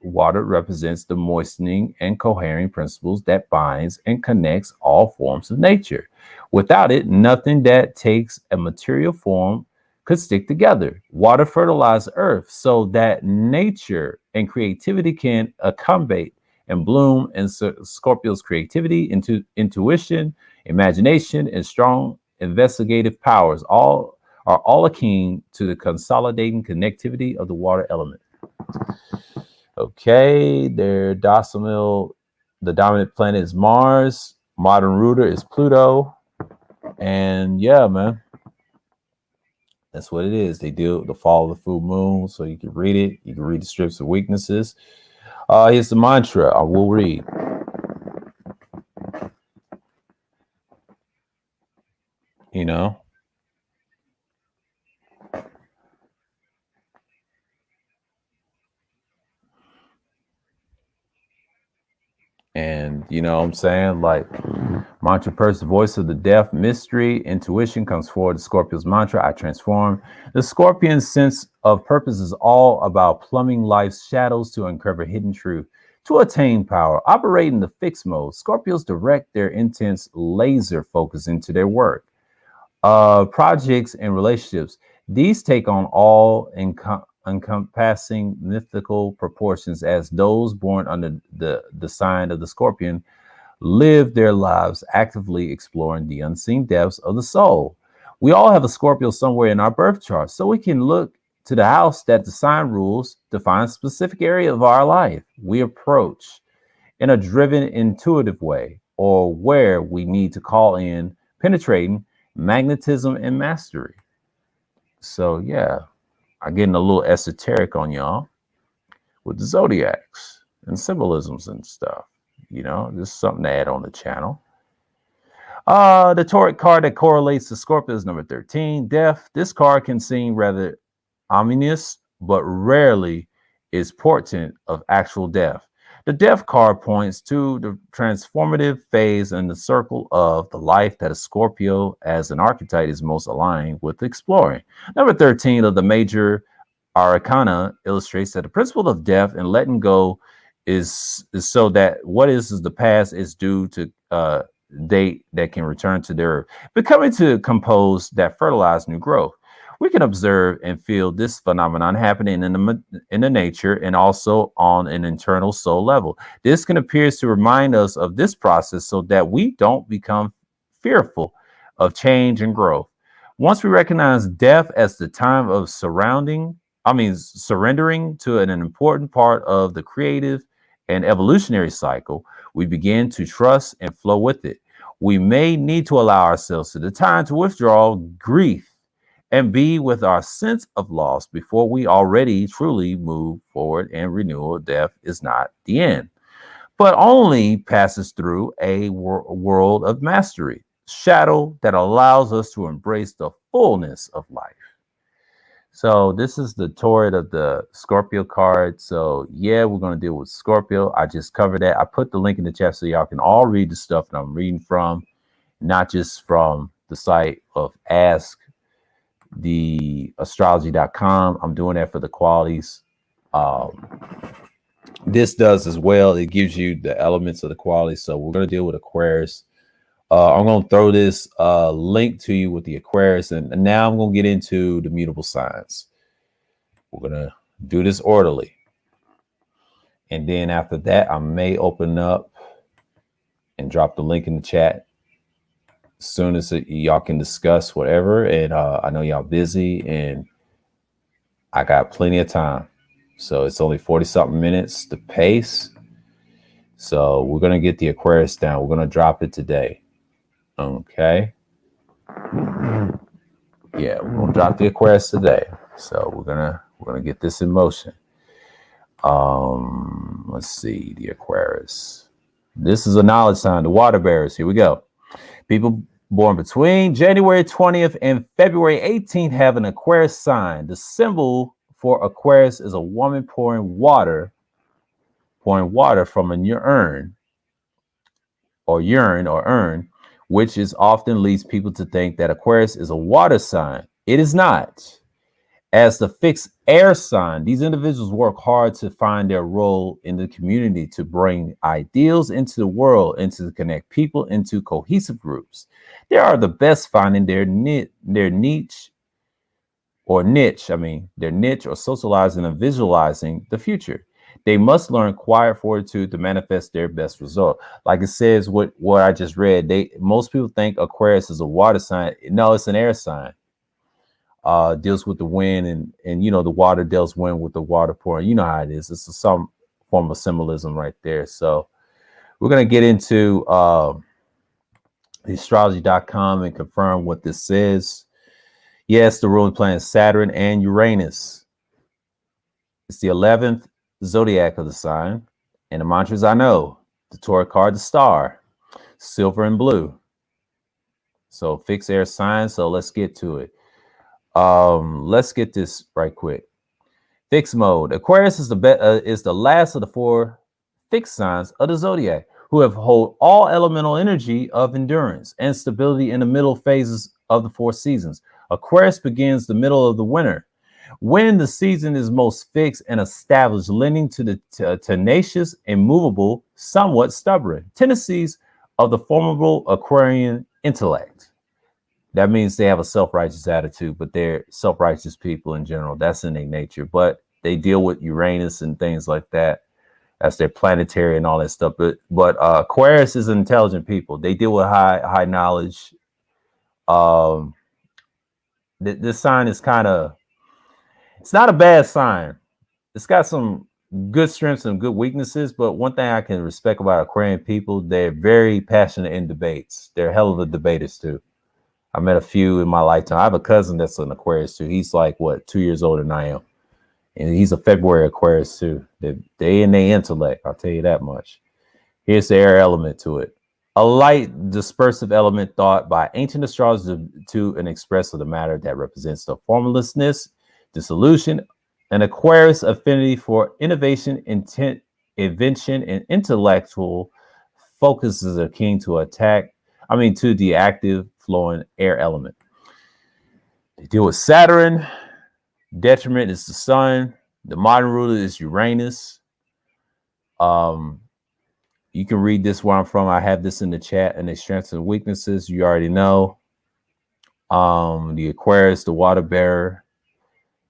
Water represents the moistening and cohering principles that binds and connects all forms of nature. Without it, nothing that takes a material form could stick together. Water fertilizes earth so that nature and creativity can accommodate and bloom. And Scorpio's creativity, intuition, imagination, and strong investigative powers are all akin to the consolidating connectivity of the water element. Okay, their docile, the dominant planet is Mars. Modern ruler is Pluto. And yeah, man, that's what it is. They do the fall of the full moon, so you can read it. You can read the strips of weaknesses. Here's the mantra. I will read. You know, and you know what I'm saying, like mantra person, voice of the deaf, mystery, intuition comes forward. The Scorpion's mantra, I transform. The Scorpion's sense of purpose is all about plumbing life's shadows to uncover hidden truth, to attain power. Operating the fixed mode, Scorpios direct their intense laser focus into their work, projects, and relationships. These take on all encompassing mythical proportions, as those born under the sign of the Scorpion live their lives actively exploring the unseen depths of the soul. We all have a Scorpio somewhere in our birth chart, so we can look to the house that the sign rules to find a specific area of our life we approach in a driven, intuitive way, or where we need to call in penetrating magnetism and mastery. So yeah, I'm getting a little esoteric on y'all with the zodiacs and symbolisms and stuff. You know, just something to add on the channel. The Taurus card that correlates to Scorpio is number 13, Death. This card can seem rather ominous, but rarely is portent of actual death. The Death card points to the transformative phase in the circle of the life that a Scorpio as an archetype is most aligned with exploring. Number 13 of the major arcana illustrates that the principle of death and letting go is so that what is the past is due to date that can return to their earth, becoming to compose that fertilize new growth. We can observe and feel this phenomenon happening in the nature and also on an internal soul level. This can appear to remind us of this process so that we don't become fearful of change and growth. Once we recognize death as the time of surrendering to an important part of the creative and evolutionary cycle, we begin to trust and flow with it. We may need to allow ourselves to the time to withdraw grief and be with our sense of loss before we already truly move forward, and renewal. Death is not the end, but only passes through a world of mastery, shadow that allows us to embrace the fullness of life. So this is the Torrid of the Scorpio card. So yeah, we're going to deal with Scorpio. I just covered that. I put the link in the chat so y'all can all read the stuff that I'm reading from, not just from the site of Ask the Astrology.com. I'm doing that for the qualities. This does as well. It gives you the elements of the qualities. So we're going to deal with Aquarius. I'm going to throw this link to you with the Aquarius, and now I'm going to get into the mutable signs. We're going to do this orderly. And then after that, I may open up and drop the link in the chat as soon as y'all can discuss whatever. And I know y'all busy and I got plenty of time. So it's only 40 something minutes, the pace. So we're going to get the Aquarius down. We're going to drop it today. Okay. Yeah, we're going to drop the Aquarius today. So we're going to get this in motion. Let's see, the Aquarius. This is a knowledge sign, the water bearers. Here we go. People born between January 20th and February 18th have an Aquarius sign. The symbol for Aquarius is a woman pouring water from a urn, which is often leads people to think that Aquarius is a water sign. It is not. As the fixed air sign, these individuals work hard to find their role in the community, to bring ideals into the world, and to connect people into cohesive groups. They are the best finding their niche or socializing and visualizing the future. They must learn quiet fortitude to manifest their best result. Like it says, what I just read, most people think Aquarius is a water sign. No, it's an air sign. Deals with the wind, and the water deals wind with the water pouring. You know how it is. It's some form of symbolism right there. So we're going to get into the astrology.com and confirm what this says. Yes, the ruling planet Saturn and Uranus. It's the 11th zodiac of the sign. And the mantras I know, the Torah card, the star, silver and blue. So fixed air sign. So let's get to it. Let's get this right quick. Fixed mode. Aquarius is the last of the four fixed signs of the zodiac, who hold all elemental energy of endurance and stability in the middle phases of the four seasons. Aquarius begins the middle of the winter, when the season is most fixed and established, lending to the tenacious, immovable, somewhat stubborn tendencies of the formidable Aquarian intellect. That means they have a self-righteous attitude, but they're self-righteous people in general. That's in their nature. But they deal with Uranus and things like that. That's their planetary and all that stuff. But Aquarius is intelligent people. They deal with high knowledge. This sign is it's not a bad sign. It's got some good strengths and good weaknesses. But one thing I can respect about Aquarian people, they're very passionate in debates. They're hell of a debaters too. I met a few in my lifetime. I have a cousin that's an Aquarius too. He's like 2 years older than I am. And he's a February Aquarius too. They in their intellect, I'll tell you that much. Here's the air element to it. A light dispersive element thought by ancient astrologers to an express of the matter that represents the formlessness, dissolution, an Aquarius affinity for innovation, intent, invention, and intellectual focuses are keen to to the active flowing air element. They deal with Saturn. Detriment is the sun. The modern ruler is Uranus. You can read this where I'm from. I have this in the chat, and their strengths and weaknesses. You already know. The Aquarius, the water bearer.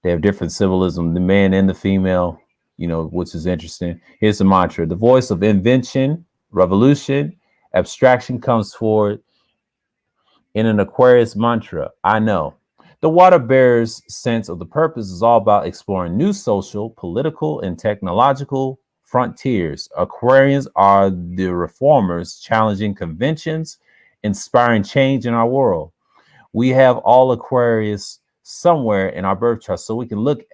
They have different symbolism, the man and the female, which is interesting. Here's the mantra. The voice of invention, revolution, abstraction comes forward in an Aquarius mantra. I know. The water bearer's sense of the purpose is all about exploring new social, political, and technological frontiers. Aquarians are the reformers, challenging conventions, inspiring change in our world. We have all Aquarius somewhere in our birth chart, so we can look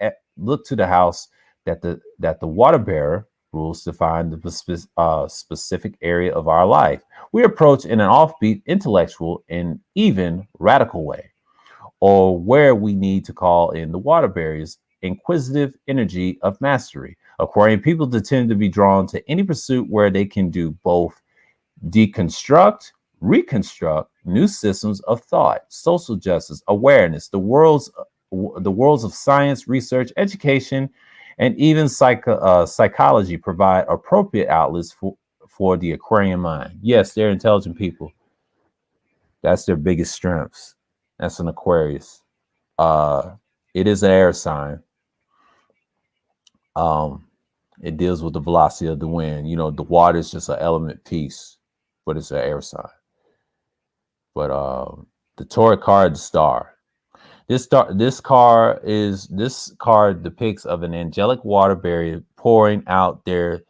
to the house that the water bearer rules to find the specific area of our life. We approach in an offbeat, intellectual, and even radical way, or where we need to call in the water bearer's inquisitive energy of mastery. Aquarian people tend to be drawn to any pursuit where they can do both deconstruct, reconstruct new systems of thought, social justice, awareness, the worlds of science, research, education, and even psychology provide appropriate outlets for the Aquarian mind. Yes, they're intelligent people. That's their biggest strengths. That's an Aquarius. It is an air sign. It deals with the velocity of the wind. The water is just an element piece, but it's an air sign. But the Torah card, the star. This card depicts of an angelic water barrier pouring out their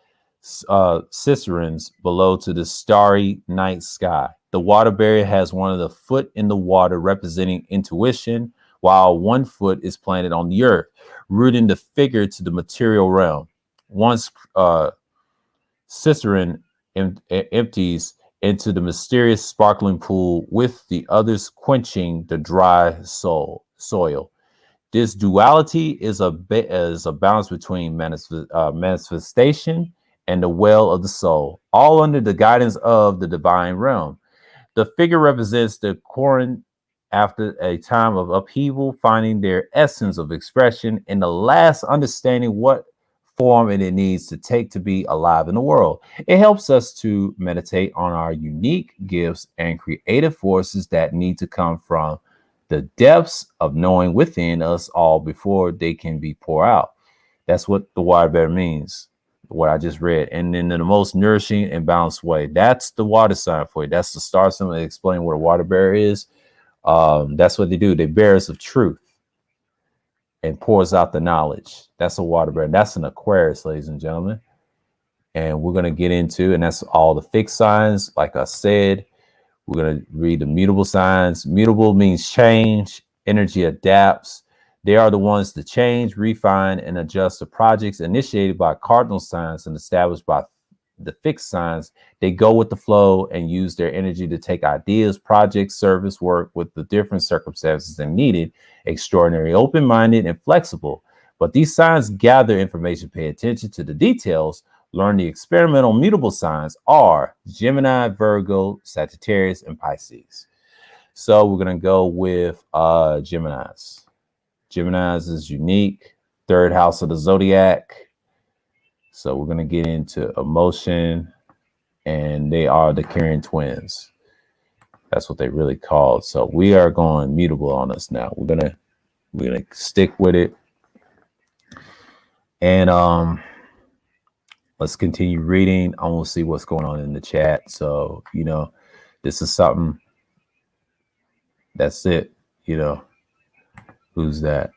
cisterns below to the starry night sky. The water barrier has one of the foot in the water, representing intuition, while one foot is planted on the earth, rooting the figure to the material realm. Once cistern empties into the mysterious sparkling pool, with the others quenching the dry soil. This duality is a balance between manifestation and the well of the soul, all under the guidance of the divine realm. The figure represents the Koran after a time of upheaval, finding their essence of expression in the last understanding what form it needs to take to be alive in the world. It helps us to meditate on our unique gifts and creative forces that need to come from the depths of knowing within us all before they can be poured out. That's what the water bear means, what I just read. And in the most nourishing and balanced way. That's the water sign for you. That's the star symbol to explain what a water bear is. That's what they do. They bearers of truth and pours out the knowledge. That's a water bear. That's an Aquarius, ladies and gentlemen. And we're going to get into, and that's all the fixed signs. Like I said, we're going to read the mutable signs. Mutable means change. Energy adapts. They are the ones to change, refine, and adjust the projects initiated by cardinal signs and established by the fixed signs. They go with the flow and use their energy to take ideas, projects, service, work with the different circumstances and needed, extraordinary, open-minded, and flexible. But these signs gather information, pay attention to the details, learn the experimental mutable signs are Gemini, Virgo, Sagittarius, and Pisces. So we're going to go with Geminis. Geminis is unique, third house of the Zodiac. So we're going to get into emotion, and they are the Carrion twins. That's what they really called. So we are going mutable on us now. We're gonna stick with it. And let's continue reading. I want to see what's going on in the chat. So, this is something. That's it. Who's that?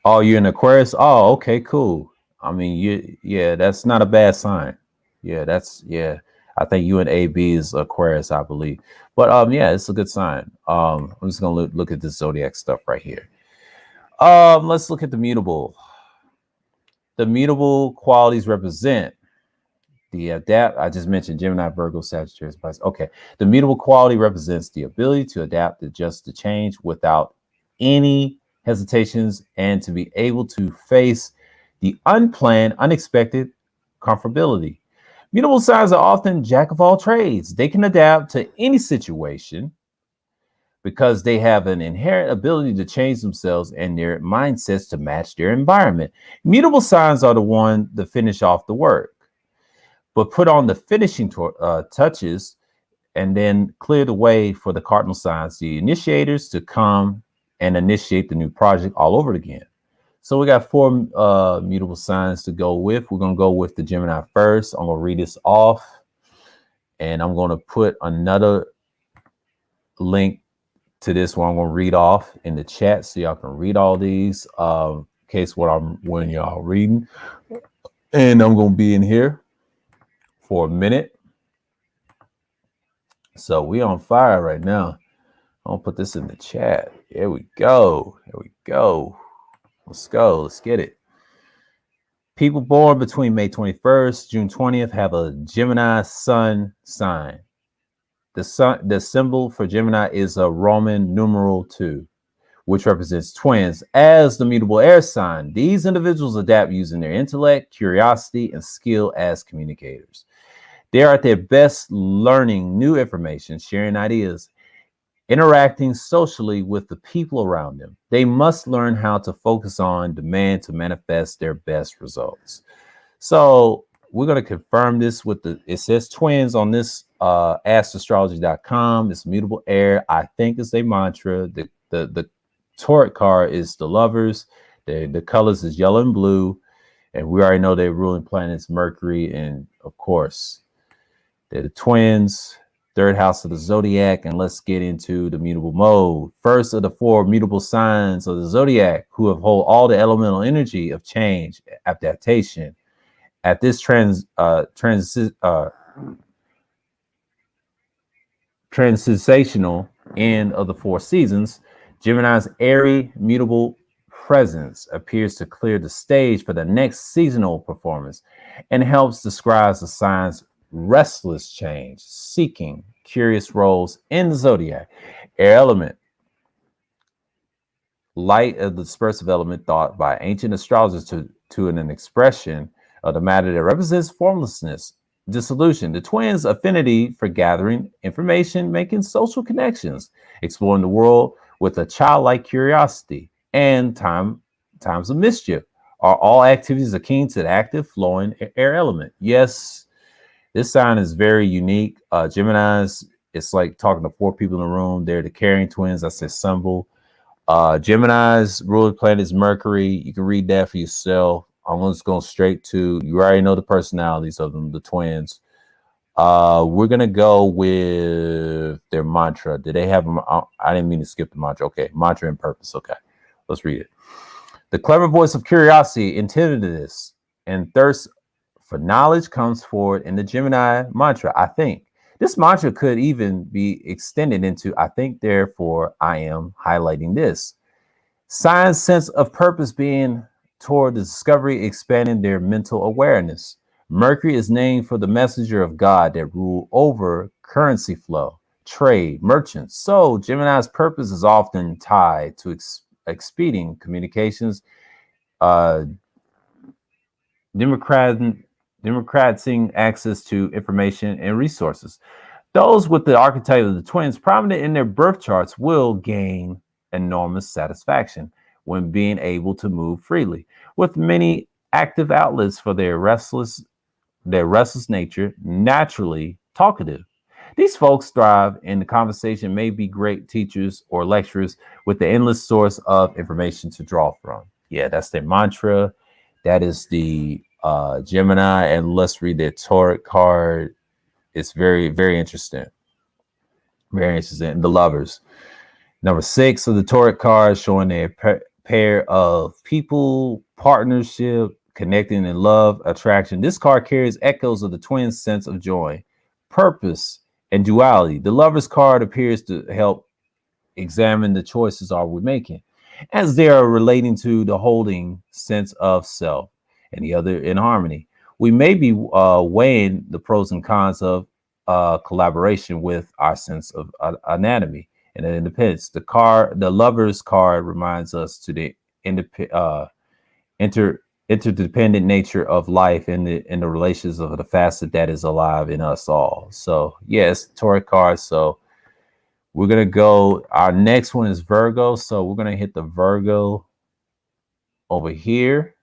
Oh, you're an Aquarius? Oh, okay, cool. I mean, that's not a bad sign. Yeah. I think you and AB is Aquarius, I believe. But it's a good sign. I'm just gonna look at this Zodiac stuff right here. Let's look at the mutable. The mutable qualities represent the adapt. I just mentioned Gemini, Virgo, Sagittarius, Pisces. Okay. The mutable quality represents the ability to adapt, adjust to change without any hesitations, and to be able to face the unplanned, unexpected comfortability. Mutable signs are often jack of all trades. They can adapt to any situation because they have an inherent ability to change themselves and their mindsets to match their environment. Mutable signs are the one to finish off the work. but put on the finishing touches and then clear the way for the cardinal signs, the initiators, to come and initiate the new project all over again. So we got 4 mutable signs to go with. We're going to go with the Gemini first. I'm going to read this off, and I'm going to put another link to this one. I'm going to read off in the chat so y'all can read all these in case when y'all reading. And I'm going to be in here for a minute. So we on fire right now. I'll put this in the chat. Here we go. Here we go. Let's go. Let's get it. People born between May 21st, June 20th have a Gemini sun sign. The symbol for Gemini is a Roman numeral 2, which represents twins. As the mutable air sign, these individuals adapt using their intellect, curiosity, and skill as communicators. They are at their best learning new information, sharing ideas, interacting socially with the people around them. They must learn how to focus on demand to manifest their best results. So we're going to confirm this with it says twins on this astraology.com. It's mutable air, I think, is their mantra. The Torah card is the lovers. The colors is yellow and blue. And we already know their ruling planets Mercury, and of course, they're the twins, 3rd house of the Zodiac. And let's get into the mutable mode. First of the 4 mutable signs of the Zodiac, who have hold all the elemental energy of change, adaptation. At this transitional end of the 4 seasons, Gemini's airy, mutable presence appears to clear the stage for the next seasonal performance and helps describe the sign's restless change, seeking curious roles in the Zodiac. Air element, light of the dispersive element thought by ancient astrologers to an expression of the matter that represents formlessness, dissolution. The twins' affinity for gathering information, making social connections, exploring the world with a childlike curiosity, and times of mischief are all activities akin to the active, flowing air element. Yes, this sign is very unique. Geminis, it's like talking to 4 people in the room. They're the carrying twins. That's their symbol. Gemini's ruling planet is Mercury. You can read that for yourself. I'm just going straight to, you already know the personalities of them, the twins. We're going to go with their mantra. Did they have them? I didn't mean to skip the mantra. Okay, mantra and purpose. Okay, let's read it. The clever voice of curiosity, intentiveness, and thirst for knowledge comes forward in the Gemini mantra, I think. This mantra could even be extended into I think, therefore I am, highlighting this. Signs' sense of purpose being toward the discovery, expanding their mental awareness. Mercury is named for the messenger of God that rule over currency flow, trade, merchants. So Gemini's purpose is often tied to expediting communications, democratizing access to information and resources. Those with the archetype of the twins prominent in their birth charts will gain enormous satisfaction when being able to move freely, with many active outlets for their restless nature, naturally talkative. These folks thrive in the conversation, may be great teachers or lecturers with the endless source of information to draw from. Yeah, that's their mantra. That is the Gemini. And let's read their Torah card. It's very, very interesting. Very interesting. The lovers. Number 6 of the Torah card showing a pair of people, partnership, connecting in love, attraction. This card carries echoes of the twins' sense of joy, purpose, and duality. The Lovers card appears to help examine the choices are we making, as they are relating to the holding sense of self and the other in harmony. We may be weighing the pros and cons of collaboration with our sense of anatomy and independence. The Lovers card reminds us to the interdependent nature of life and the relations of the facet that is alive in us all. So yes, Torah card. So we're gonna go. Our next one is Virgo. So we're gonna hit the Virgo over here.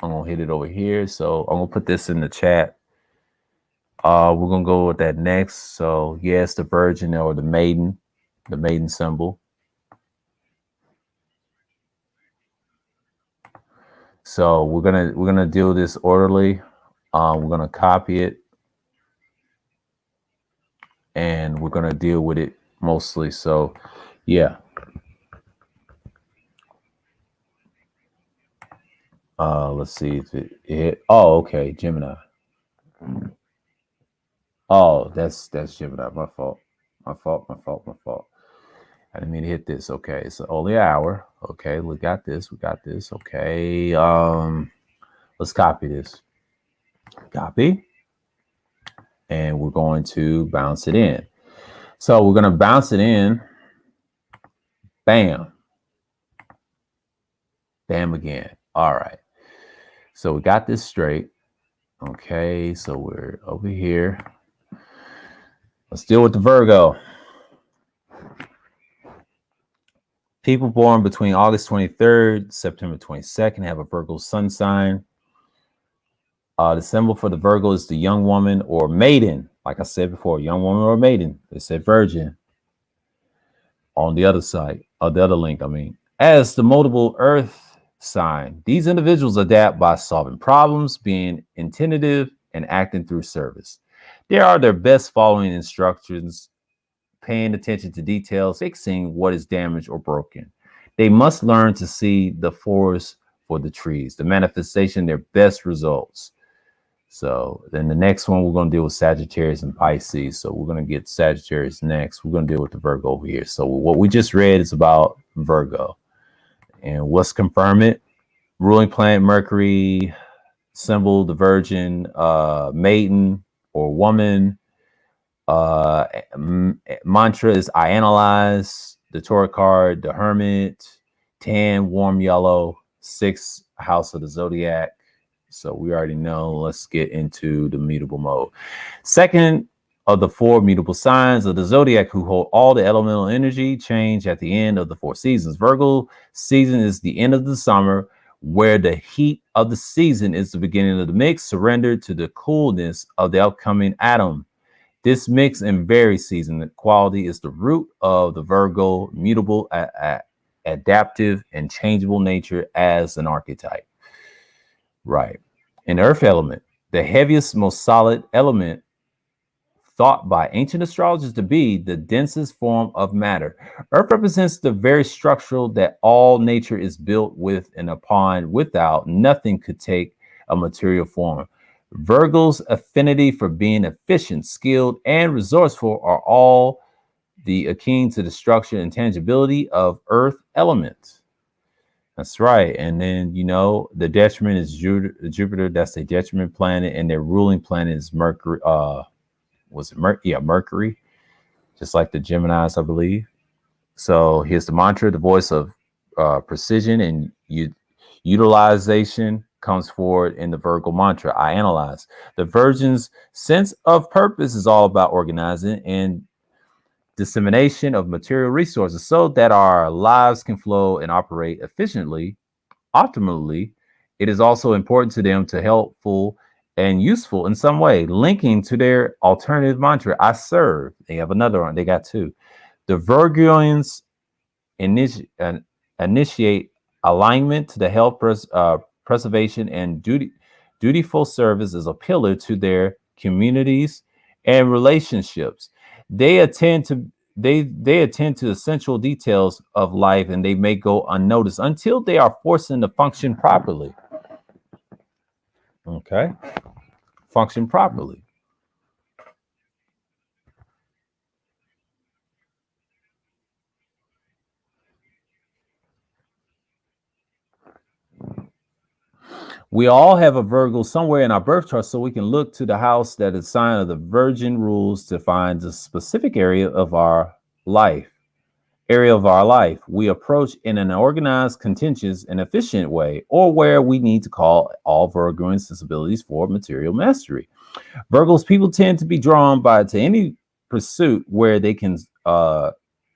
I'm gonna hit it over here. So I'm gonna put this in the chat. We're gonna go with that next. So yes, the virgin or the maiden symbol. So we're gonna do this orderly. We're gonna copy it and we're gonna deal with it mostly. So yeah. Let's see if it hit. Oh, okay, Gemini. Oh, that's Gemini. My fault. My fault. My fault. My fault. I didn't mean to hit this. Okay, it's only an hour. Okay, we got this. We got this. Okay. Let's copy this. Copy. And we're going to bounce it in. So we're going to bounce it in. Bam. Bam again. All right. So we got this straight. Okay, so we're over here. Let's deal with the Virgo. People born between August 23rd, September 22nd have a Virgo sun sign. The symbol for the Virgo is the young woman or maiden. Like I said before, young woman or maiden. They said virgin on the other side, or the other link, I mean. As the mutable earth sign, these individuals adapt by solving problems, being attentive, and acting through service. They are their best following instructions, paying attention to details, fixing what is damaged or broken. They must learn to see the forest for the trees, the manifestation, their best results. So then the next one, we're going to deal with Sagittarius and Pisces. So we're going to get Sagittarius next. We're going to deal with the Virgo over here. So what we just read is about Virgo. And what's confirm it? Ruling planet Mercury, symbol, the virgin, maiden or woman. Mantra is I analyze. The Torah card, the Hermit, tan, warm yellow, 6th house of the Zodiac. So we already know. Let's get into the mutable mode. Second of the 4 mutable signs of the Zodiac who hold all the elemental energy change at the end of the 4 seasons. Virgo season is the end of the summer, where the heat of the season is the beginning of the mix, surrender to the coolness of the upcoming autumn. This mix and vary season quality is the root of the Virgo mutable, adaptive, and changeable nature as an archetype. Right. An earth element, the heaviest, most solid element, thought by ancient astrologers to be the densest form of matter. Earth represents the very structural that all nature is built with and upon. Without, nothing could take a material form. Virgo's affinity for being efficient, skilled, and resourceful are all the akin to the structure and tangibility of earth elements. That's right. And then, the detriment is Jupiter. That's a detriment planet. And their ruling planet is Mercury. Was it Mercury? Yeah, Mercury. Just like the Geminis, I believe. So here's the mantra. The voice of precision and utilization comes forward in the Virgo mantra. I analyze. The Virgin's sense of purpose is all about organizing and dissemination of material resources so that our lives can flow and operate efficiently. Optimally, it is also important to them to helpful and useful in some way, linking to their alternative mantra, I serve. They have another one. They got 2. The Virgoians initiate alignment to the health preservation and dutiful service as a pillar to their communities and relationships. They attend to essential details of life, and they may go unnoticed until they are forced to function properly. Okay, function properly. We all have a Virgo somewhere in our birth chart, so we can look to the house that is sign of the Virgin rules to find the specific area of our life. We approach in an organized, contentious, and efficient way, or where we need to call all Virgoan sensibilities for material mastery. Virgos people tend to be drawn to any pursuit where they can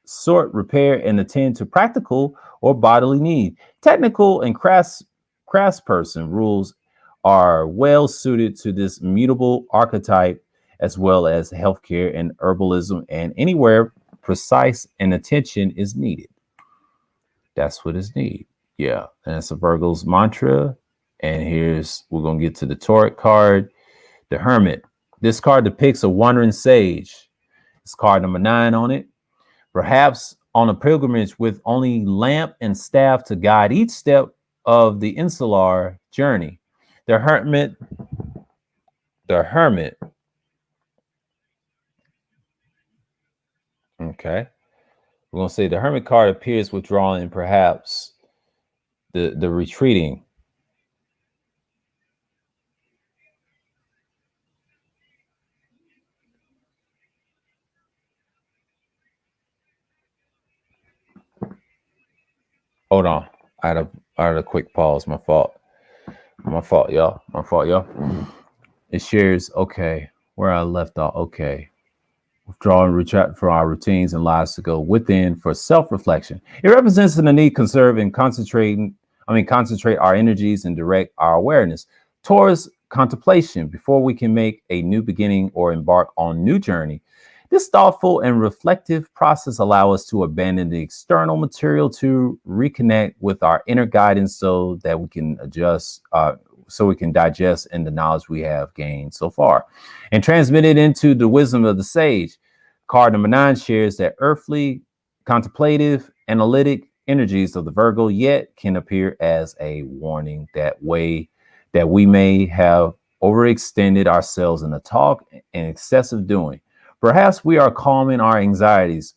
sort, repair, and attend to practical or bodily need. Technical and craftsperson rules are well suited to this mutable archetype, as well as healthcare and herbalism, and anywhere precise and attention is needed. That's what is needed. Yeah. And it's a Virgo's mantra. And we're going to get to the Taurus card, the Hermit. This card depicts a wandering sage. It's card number 9 on it. Perhaps on a pilgrimage with only lamp and staff to guide each step of the insular journey. The Hermit. Okay. We're going to say the Hermit card appears withdrawing, perhaps the retreating. Hold on. I had a quick pause. My fault, y'all. It shares, okay, where I left off. Okay. Withdraw and retract from our routines and lives to go within for self-reflection. It represents the need to conserve and concentrate our energies and direct our awareness towards contemplation before we can make a new beginning or embark on a new journey. This thoughtful and reflective process allows us to abandon the external material to reconnect with our inner guidance so that we can digest in the knowledge we have gained so far and transmit it into the wisdom of the sage. Card number 9 shares that earthly, contemplative, analytic energies of the Virgo yet can appear as a warning that we may have overextended ourselves in the talk and excessive doing. Perhaps we are calming our anxieties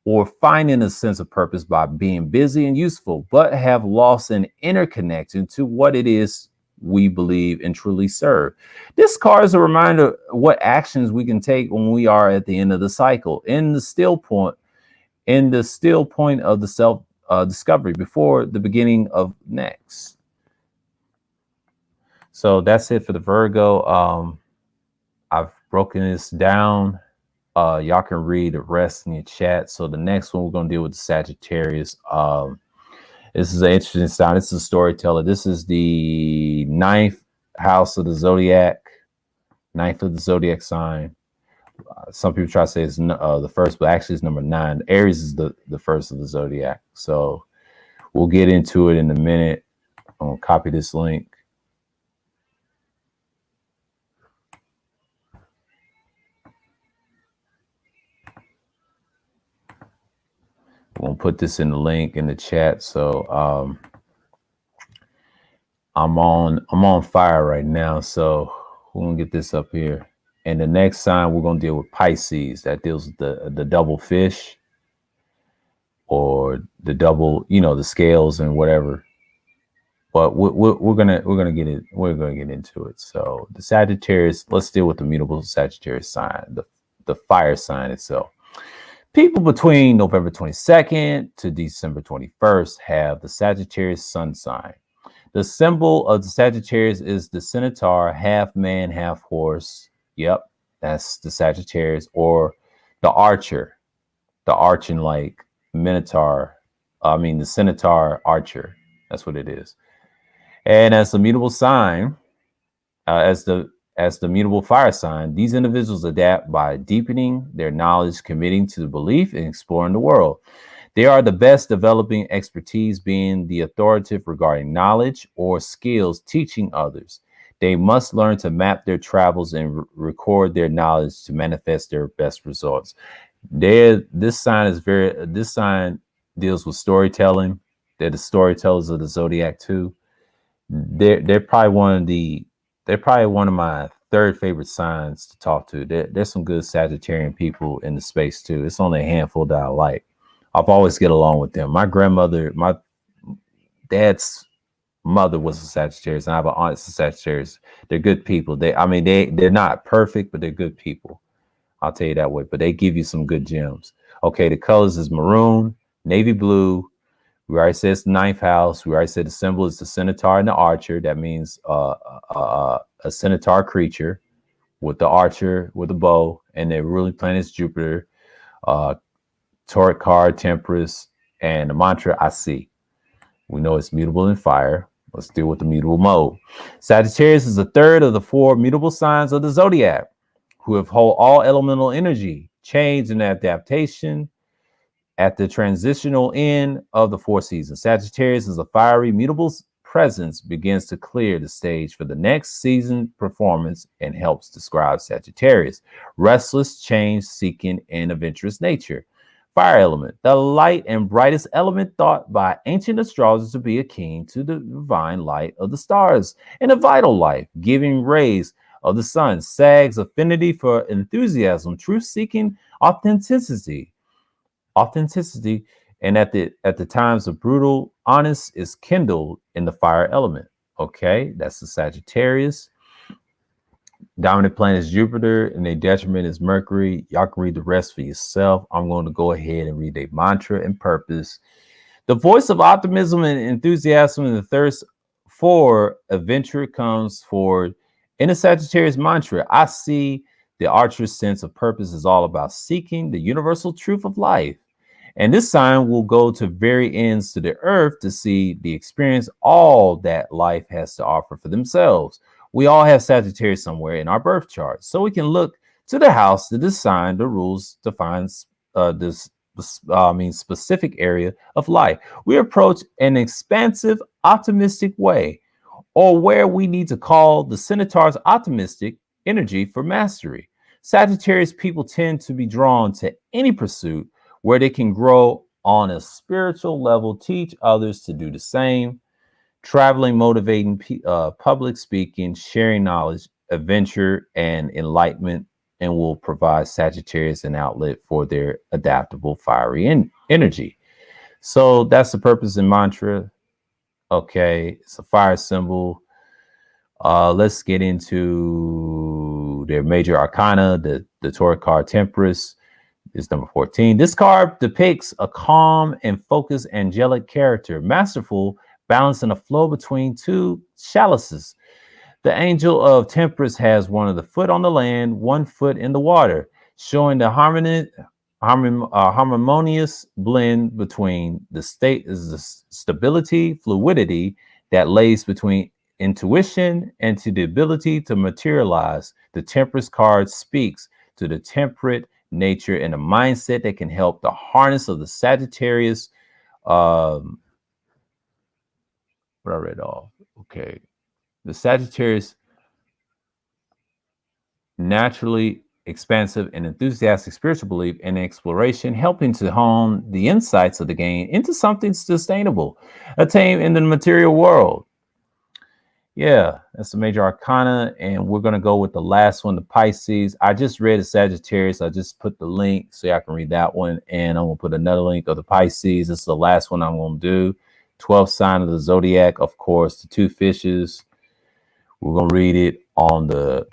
or finding a sense of purpose by being busy and useful, but have lost an inner connection to what it is we believe and truly serve. This card is a reminder of what actions we can take when we are at the end of the cycle, in the still point of the self discovery before the beginning of next. So that's it for the Virgo. I've broken this down. Y'all can read the rest in your chat. So the next one we're going to deal with the Sagittarius. This is an interesting sign. This is a storyteller. This is the 9th house of the Zodiac, 9th of the Zodiac sign. Some people try to say it's the first, but actually it's number 9. Aries is the first of the Zodiac. So we'll get into it in a minute. I'm going to copy this link. I'm gonna put this in the link in the chat. So I'm on fire right now. So we're gonna get this up here. And the next sign we're gonna deal with Pisces. That deals with the double fish or the double, the scales and whatever. But we're gonna get it. We're gonna get into it. So the Sagittarius. Let's deal with the mutable Sagittarius sign, the fire sign itself. People between November 22nd to December 21st have the Sagittarius sun sign. The symbol of the Sagittarius is the centaur, half man, half horse. Yep, that's the Sagittarius, or the archer, the arching like minotaur. The centaur archer. That's what it is. And as the mutable sign, as the mutable fire sign, these individuals adapt by deepening their knowledge, committing to the belief, and exploring the world. They are the best developing expertise, being the authoritative regarding knowledge or skills, teaching others. They must learn to map their travels and record their knowledge to manifest their best results. This sign deals with storytelling. They're the storytellers of the Zodiac too. They're probably one of my third favorite signs to talk to. There's some good Sagittarian people in the space too. It's only a handful that I like. I've always get along with them. My dad's mother was a Sagittarius, and I have an aunt that's a Sagittarius. They're good people. They're not perfect, but they're good people. I'll tell you that way. But they give you some good gems. Okay, the colors is maroon, navy blue. We already said it's the 9th house. We already said the symbol is the centaur and the archer. That means a centaur creature with the archer with a bow, and their ruling planet is Jupiter. Taurus card, Temperance, and the mantra I see. We know it's mutable in fire. Let's deal with the mutable mode. Sagittarius is the third of the 4 mutable signs of the Zodiac. who have hold all elemental energy, change and adaptation at the transitional end of the 4 seasons. Sagittarius is a fiery, mutable presence, begins to clear the stage for the next season performance and helps describe Sagittarius. Restless, change seeking, and adventurous nature. Fire element, the light and brightest element thought by ancient astrologers to be akin to the divine light of the stars and a vital life, giving rays of the sun. Sag's affinity for enthusiasm, truth seeking, authenticity, and at the times of brutal honest is kindled in the fire element. Okay, that's the Sagittarius. Dominant planet is Jupiter, and their detriment is Mercury. Y'all can read the rest for yourself. I'm going to go ahead and read a mantra and purpose. The voice of optimism and enthusiasm and the thirst for adventure comes forward in the Sagittarius mantra. I see the archer's sense of purpose is all about seeking the universal truth of life. And this sign will go to very ends to the earth to see the experience all that life has to offer for themselves. We all have Sagittarius somewhere in our birth chart, so we can look to the house to design the rules to find this specific area of life. We approach an expansive, optimistic way, or where we need to call the Centaur's optimistic energy for mastery. Sagittarius people tend to be drawn to any pursuit where they can grow on a spiritual level, teach others to do the same, traveling, motivating, public speaking, sharing knowledge, adventure, and enlightenment, and will provide Sagittarius an outlet for their adaptable, fiery energy. So that's the purpose and mantra. Okay, it's a fire symbol. Let's get into their major arcana. The Torah card Temperance is number 14. This card depicts a calm and focused angelic character, masterful, balancing a flow between two chalices. The angel of temperance has one of the foot on the land, one foot in the water, showing the harmonious blend between the stability, fluidity that lays between intuition and to the ability to materialize. The temperance card speaks to the temperate nature and a mindset that can help the harness of the Sagittarius. What I read off. Okay. The Sagittarius naturally expansive and enthusiastic spiritual belief and exploration, helping to hone the insights of the game into something sustainable, attained in the material world. Yeah, that's the major arcana, and we're going to go with the last one, the Pisces. I just read the Sagittarius. I just put the link so y'all can read that one, and I'm going to put another link of the Pisces. This is the last one I'm going to do. 12th sign of the Zodiac, of course, the two fishes. We're going to read it on the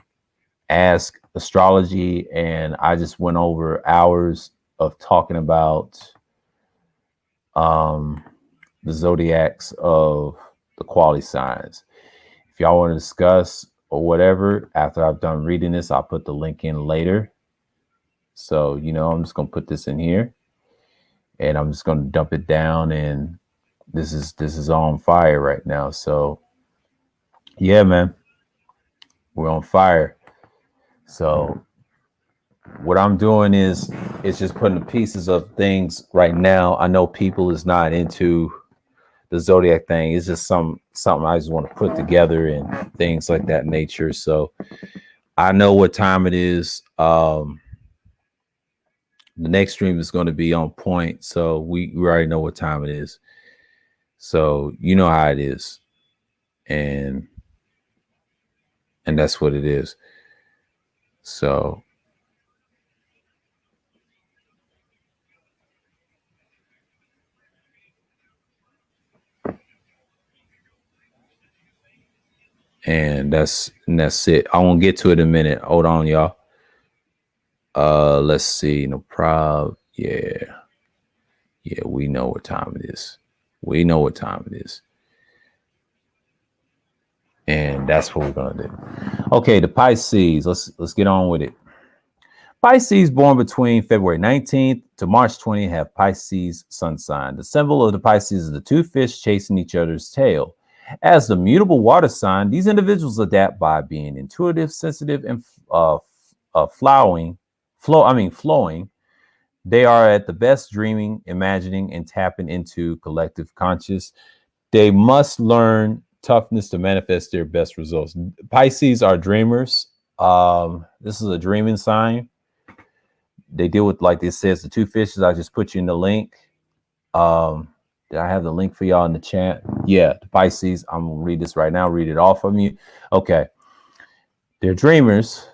Ask Astrology, and I just went over hours of talking about the zodiacs of the quality signs. If y'all want to discuss or whatever, after I've done reading this, I'll put the link in later. So, I'm just going to put this in here, and I'm just going to dump it down, and this is on fire right now. So, yeah, man, we're on fire. So what I'm doing is just putting the pieces of things right now. I know people is not into the Zodiac thing. It's just something I just want to put together and things like that nature. So I know what time it is. The next stream is going to be on point. So we already know what time it is. So you know how it is. And that's what it is. So and that's it. I won't get to it in a minute. Hold on, y'all. Let's see. No problem. Yeah, we know what time it is. We know what time it is. And that's what we're gonna do. Okay, the Pisces. Let's get on with it. Pisces born between February 19th to March 20th have Pisces sun sign. The symbol of the Pisces is the two fish chasing each other's tail. As the mutable water sign, these individuals adapt by being intuitive, sensitive, and flowing. They are at the best dreaming, imagining, and tapping into collective conscious. They must learn toughness to manifest their best results. Pisces are dreamers. This is a dreaming sign. They deal with, like this says, the two fishes. I just put you in the link. Did I have the link for y'all in the chat? Yeah, the Pisces. I'm gonna read this right now. Read it off from you. Okay. They're dreamers,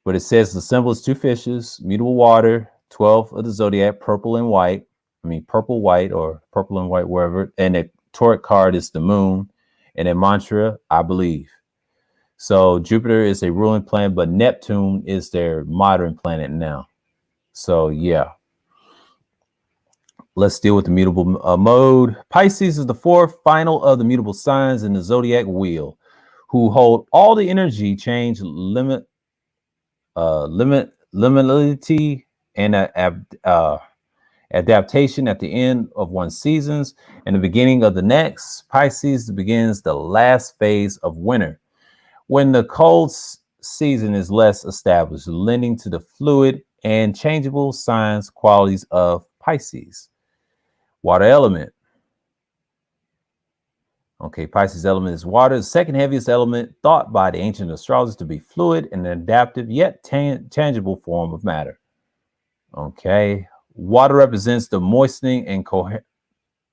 but it says the symbol is two fishes, mutable water, 12 of the Zodiac, purple and white. I mean, purple, white, or purple and white, wherever. And the Torah card is the moon. And a mantra, I believe. So Jupiter is a ruling planet, but Neptune is their modern planet now. So, yeah. Let's deal with the mutable mode. Pisces is the fourth final of the mutable signs in the Zodiac wheel, who hold all the energy, change, liminality, and adaptation at the end of one seasons and the beginning of the next. Pisces begins the last phase of winter, when the cold season is less established, lending to the fluid and changeable signs qualities of Pisces. Water element. Okay, Pisces element is water, the second heaviest element, thought by the ancient astrologers to be fluid and an adaptive yet tangible form of matter. Okay, water represents the moistening and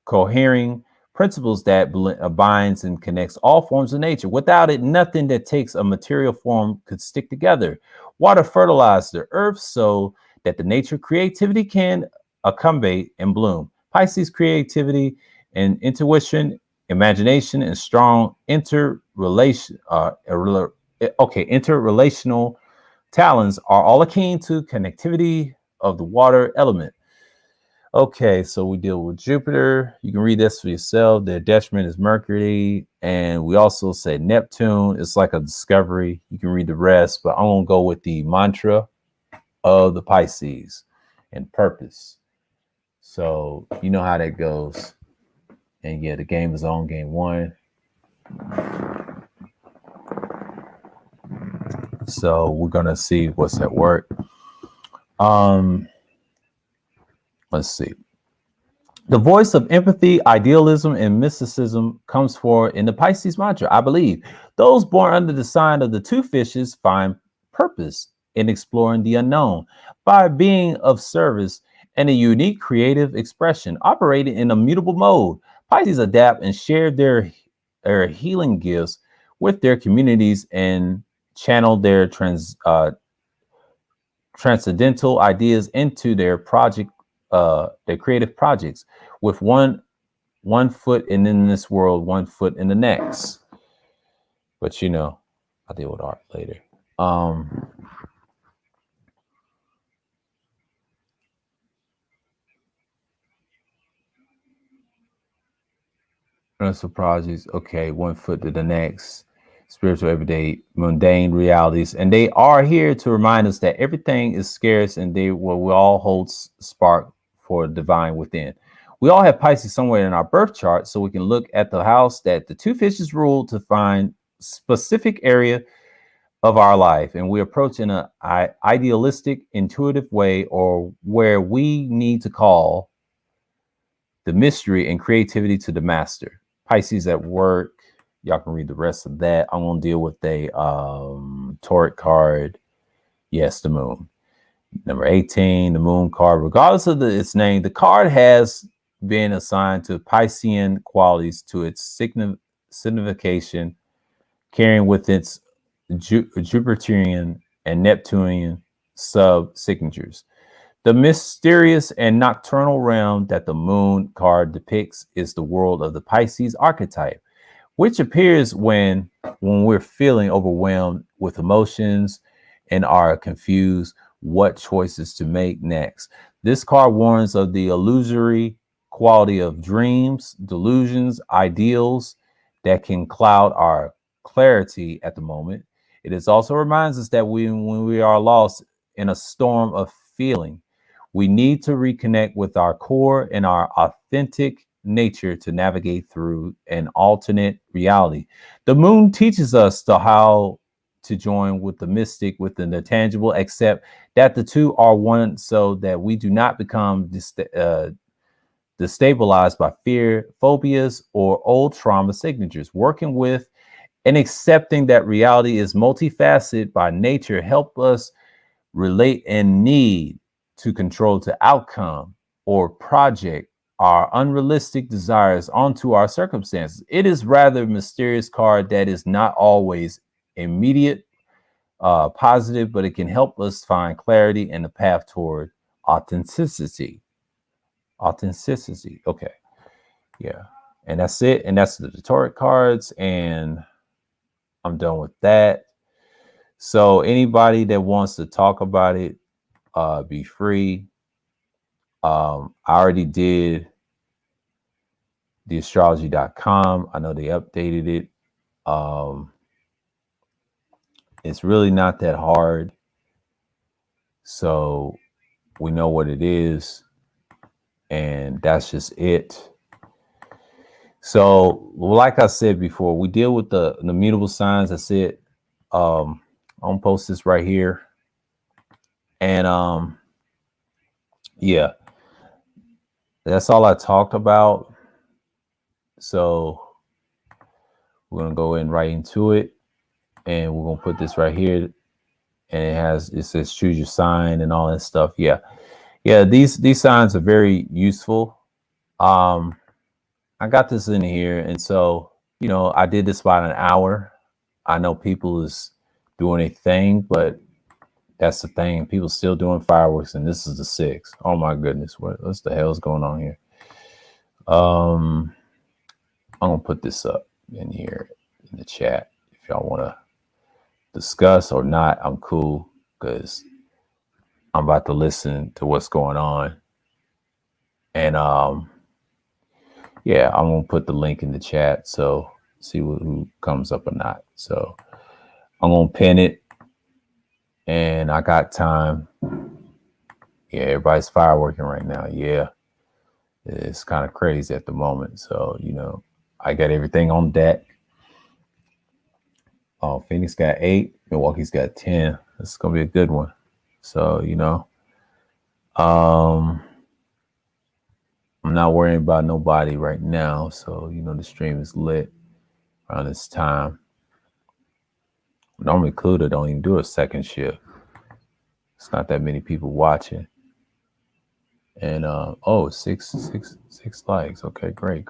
cohering principles that binds and connects all forms of nature. Without it, nothing that takes a material form could stick together. Water fertilizes the earth so that the nature creativity can accommodate and bloom. Pisces creativity and intuition, imagination, and strong interrelational talents are all akin to connectivity of the water element. Okay, so we deal with Jupiter. You can read this for yourself. Their detriment is Mercury. And we also say Neptune. It's like a discovery. You can read the rest, but I'm going to go with the mantra of the Pisces and purpose. So you know how that goes. And yeah, the game is on, game one. So we're going to see what's at work. Let's see. The voice of empathy, idealism, and mysticism comes forward in the Pisces mantra. I believe those born under the sign of the two fishes find purpose in exploring the unknown by being of service and a unique creative expression operating in a mutable mode. Pisces adapt and share their healing gifts with their communities and channel their transcendental ideas into their their creative projects, with one foot in this world, 1 foot in the next. But you know, I'll deal with art later. Projects, okay, 1 foot to the next. Spiritual, everyday, mundane realities, and they are here to remind us that everything is scarce, and we all hold spark for divine within. We all have Pisces somewhere in our birth chart, so we can look at the house that the two fishes rule to find specific area of our life, and we approach in an idealistic, intuitive way, or where we need to call the mystery and creativity to the master. Pisces at work. Y'all can read the rest of that. I'm going to deal with a Torah card. Yes, the moon. Number 18, the moon card. Regardless of its name, the card has been assigned to Piscean qualities to its signification, carrying with its Jupiterian and Neptunian sub-signatures. The mysterious and nocturnal realm that the moon card depicts is the world of the Pisces archetype, which appears when we're feeling overwhelmed with emotions and are confused what choices to make next. This card warns of the illusory quality of dreams, delusions, ideals that can cloud our clarity at the moment. It also reminds us that when we are lost in a storm of feeling, we need to reconnect with our core and our authentic nature to navigate through an alternate reality. The moon teaches us how to join with the mystic, within the tangible, except that the two are one, so that we do not become destabilized by fear, phobias, or old trauma signatures. Working with and accepting that reality is multifaceted by nature help us relate and need to control to outcome or project our unrealistic desires onto our circumstances. It is rather a mysterious card that is not always immediate, positive, but it can help us find clarity and the path toward authenticity. Authenticity. Okay. Yeah. And that's it. And that's the tarot cards. And I'm done with that. So anybody that wants to talk about it, be free. I already did the astrology.com. I know they updated it. It's really not that hard. So we know what it is. And that's just it. So, like I said before, we deal with the mutable signs. That's it. I'm gonna post this right here. And yeah, that's all I talked about. So we're gonna go in right into it, and we're gonna put this right here. And it says choose your sign and all that stuff. Yeah. These signs are very useful. I got this in here, and so I did this about an hour. I know people is doing a thing, but that's the thing. People still doing fireworks, and this is the 6th. Oh my goodness, what's the hell is going on here? I'm gonna put this up in here in the chat if y'all want to discuss or not. I'm cool because I'm about to listen to what's going on, and yeah, I'm gonna put the link in the chat so see who comes up or not. So I'm gonna pin it, and I got time. Yeah, everybody's fireworking right now. Yeah, it's kind of crazy at the moment. So I got everything on deck. Oh, Phoenix got 8, Milwaukee's got 10. It's gonna be a good one. So I'm not worrying about nobody right now. So the stream is lit around this time. Normally Cluda don't even do a second shift. It's not that many people watching. And six likes. Okay, great.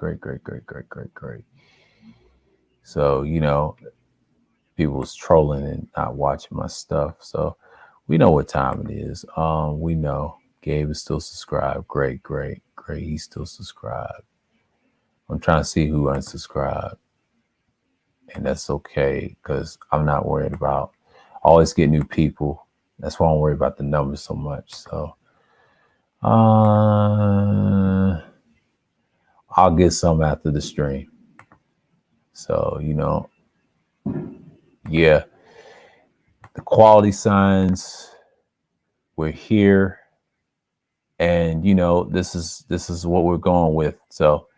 So people's trolling and not watching my stuff. So we know what time it is. We know Gabe is still subscribed. Great. He's still subscribed. I'm trying to see who unsubscribed. And that's okay, because I'm not worried about. I always get new people. That's why I don't worry about the numbers so much. So I'll get some after the stream. So yeah, the quality signs, we're here, and this is what we're going with. So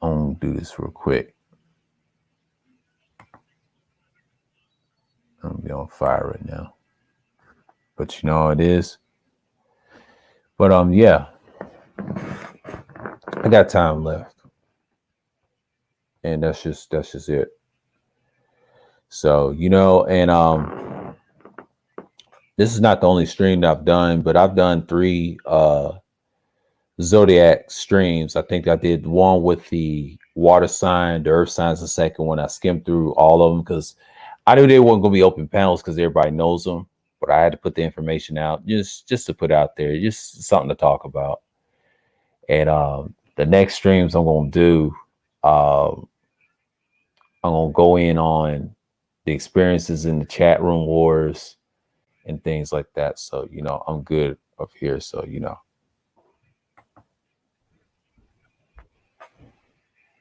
I'm gonna do this real quick. I'm gonna be on fire right now, but how it is. But yeah, I got time left, and that's just it. So and this is not the only stream that I've done, but I've done 3 Zodiac streams. I think I did one with the water sign, the earth signs, the second one. I skimmed through all of them because I knew they weren't going to be open panels because everybody knows them, but I had to put the information out just to put out there, just something to talk about. And the next streams I'm going to do, I'm going to go in on the experiences in the chat room wars and things like that. So, I'm good up here. So,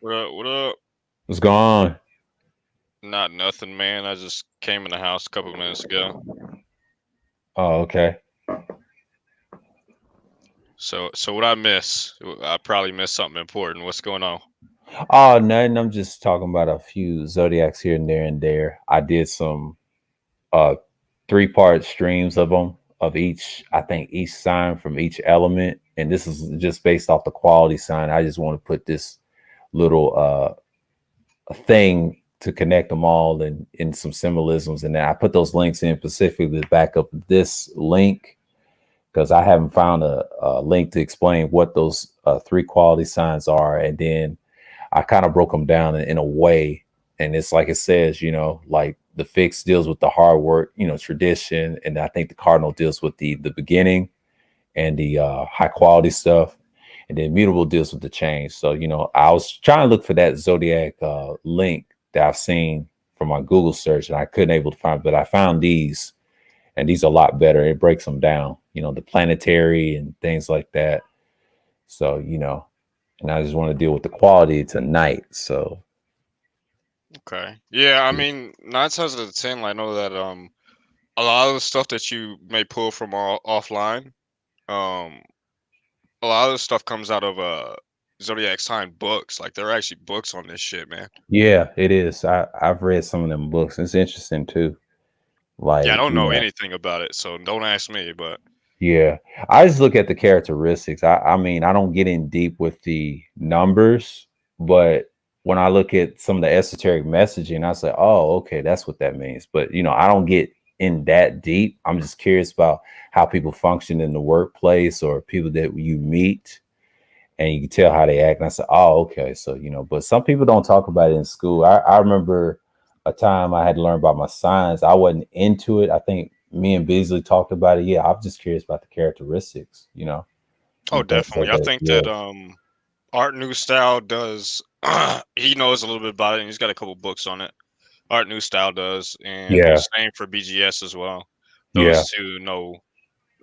What up? What's going on? Not nothing, man. I just came in the house a couple minutes ago. Oh, okay. So what I miss? I probably missed something important. What's going on? Oh, nothing. I'm just talking about a few zodiacs here and there and there. I did some uh 3-part streams of them of each. I think each sign from each element, and this is just based off the quality sign. I just want to put this little thing to connect them all and in some symbolisms, and then I put those links in specifically to back up this link because I haven't found a link to explain what those 3 quality signs are, and then I kind of broke them down in a way. And it's like it says, like the fix deals with the hard work, tradition. And I think the cardinal deals with the beginning and the high quality stuff. And then mutable deals with the change. So, I was trying to look for that zodiac link that I've seen from my Google search and I couldn't able to find, but I found these and these are a lot better. It breaks them down, the planetary and things like that. So, and I just want to deal with the quality tonight. So Okay. Yeah, I mean, 9 times out of 10, I know that a lot of the stuff that you may pull from offline, um, a lot of the stuff comes out of zodiac sign books. Like there are actually books on this shit, man. yeah, it is. I've read some of them books. It's interesting too. Yeah, I Like, don't know anything about it, so don't ask me. But yeah. I just look at the characteristics. I mean, I don't get in deep with the numbers, but when I look at some of the esoteric messaging, I say, oh, okay, that's what that means. But I don't get in that deep. I'm just curious about how people function in the workplace or people that you meet and you can tell how they act. And I said, oh, okay. So, but some people don't talk about it in school. I remember a time I had to learn about my signs. I wasn't into it. I think me and Beasley talked about it. Yeah, I'm just curious about the characteristics, oh, and things like definitely. I that. think Yeah. that Art New Style does. He knows a little bit about it, and he's got a couple books on it. Art New Style does, and the Yeah. same for BGS as well. Yeah. Those two know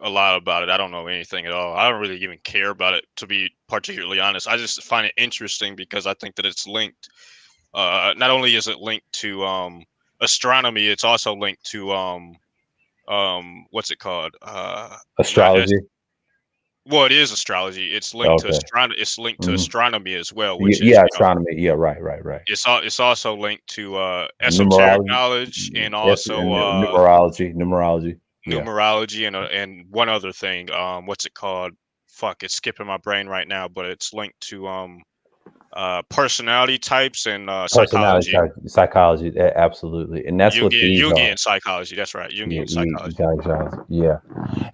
a lot about it. I don't know anything at all. I don't really even care about it, to be particularly honest. I just find it interesting because I think that it's linked. Not only is it linked to astronomy, it's also linked to what's it called? Not as Astrology. well, it is astrology. It's linked to Okay. It's linked to Hmm. astronomy as well, Yeah, which is yeah, astronomy. Yeah, right, right, right. it's also linked to esoteric Numerology. knowledge and Yes, also and numerology. Numerology. Yeah. numerology and one other thing. What's it called? Fuck, it's skipping my brain right now, but it's linked to personality types and Personality psychology. type, psychology. Absolutely. And that's what these are. Jungian psychology. That's right, Yeah, Jungian psychology. exactly. Yeah.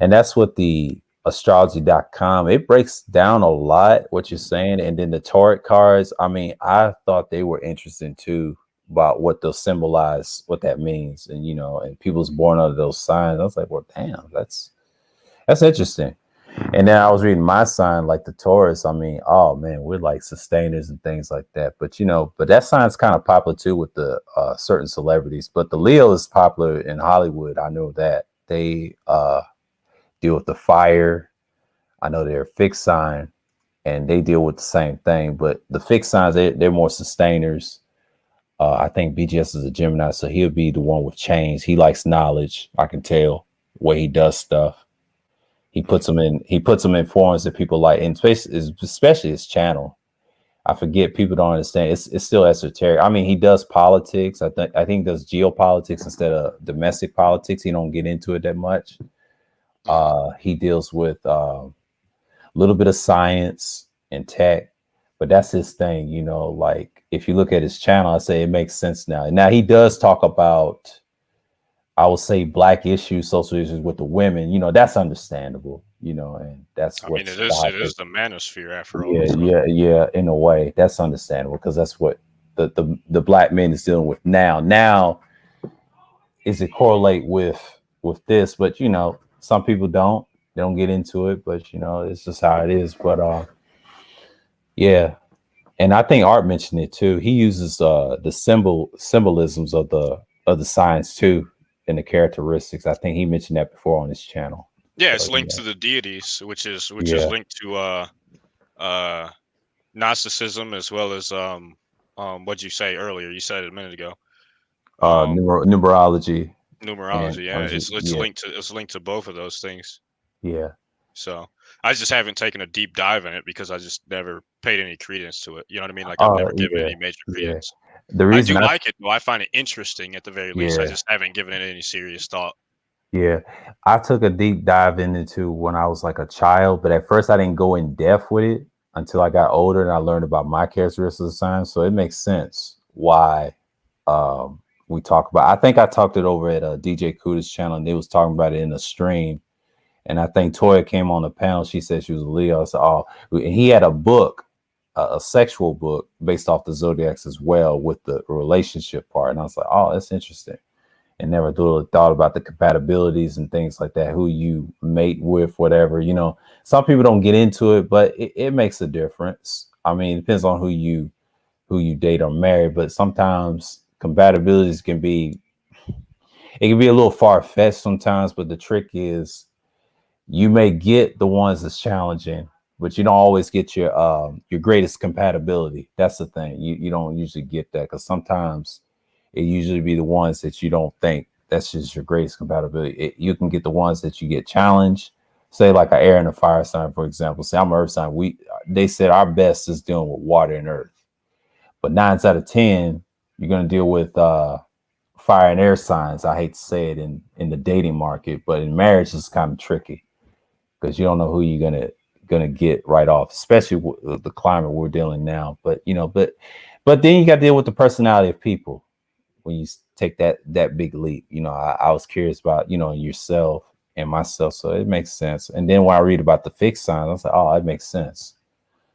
And that's what the astrology.com, it breaks down a lot what you're saying. And then the tarot cards, I mean, I thought they were interesting too about what they'll symbolize, what that means. And and people's born under those signs. I was like, well, damn, that's interesting. And then I was reading my sign, like the Taurus. I mean, oh man, we're like sustainers and things like that. But but that sign's kind of popular too with the certain celebrities. But the Leo is popular in Hollywood. I know that they deal with the fire. I know they're a fixed sign, and they deal with the same thing. But the fixed signs, they're more sustainers. I think BGS is a Gemini, so he'll be the one with change. He likes knowledge. I can tell the way he does stuff. He puts Mm. them in. He puts them in forms that people like, and especially his channel. I forget. People don't understand. It's still esoteric. I mean, he does politics. I think he does geopolitics instead of domestic politics. He don't get into it that much. Mm. He deals with a little bit of science and tech, but that's his thing. Like if you look at his channel, I say it makes sense now. Now he does talk about, I would say, black issues, social issues with the women. That's understandable. And that's I mean, what's it the is the manosphere after all. yeah, So yeah, yeah. In a way, that's understandable because that's what the black man is dealing with now. Now, is it correlate with this? But some people don't. They don't get into it. But it's just how it is. But yeah. And I think Art mentioned it too. He uses the symbolisms of the signs too and the characteristics. I think he mentioned that before on his channel. yeah, So it's linked to the deities, which is yeah. linked to uh Gnosticism as well as what'd you say earlier? You said it a minute ago. Um Numerology and Numerology, yeah. It's yeah, linked to both of those things. yeah. So I just haven't taken a deep dive in it because I just never paid any credence to it. You know what I mean? Like I've never given Yeah, any major yeah. credence. The I reason do I like it though. I find it interesting at the very least. I yeah, just haven't given it any serious thought. yeah. I took a deep dive into when I was like a child, but at first I didn't go in depth with it until I got older and I learned about my characteristics of the sign. So it makes sense why we talk about. I think I talked it over at DJ Kuda's channel, and they was talking about it in a stream. And I think Toya came on the panel. She said she was a Leo. So, and he had a book, a sexual book based off the zodiacs as well, with the relationship part. And I was like, oh, that's interesting. And never thought about the compatibilities and things like that, who you mate with, whatever. You know, some people don't get into it, but it makes a difference. I mean, it depends on who you date or marry, but sometimes compatibilities can be, it can be a little far-fetched sometimes, but the trick is you may get the ones that's challenging, but you don't always get your greatest compatibility. That's the thing. You don't usually get that, because sometimes it usually be the ones that you don't think that's just your greatest compatibility. You can get the ones that you get challenged. Say like an air and a fire sign, for example. Say I'm an earth sign. They said our best is dealing with water and earth, but 9 out of 10 you're going to deal with fire and air signs. I hate to say it in the dating market, but in marriage it's kind of tricky because you don't know who you're gonna get right off, especially with the climate we're dealing now. But but then you got to deal with the personality of people when you take that big leap. I was curious about yourself and myself, so it makes sense. And then when I read about the fixed signs, I was like, oh, it makes sense.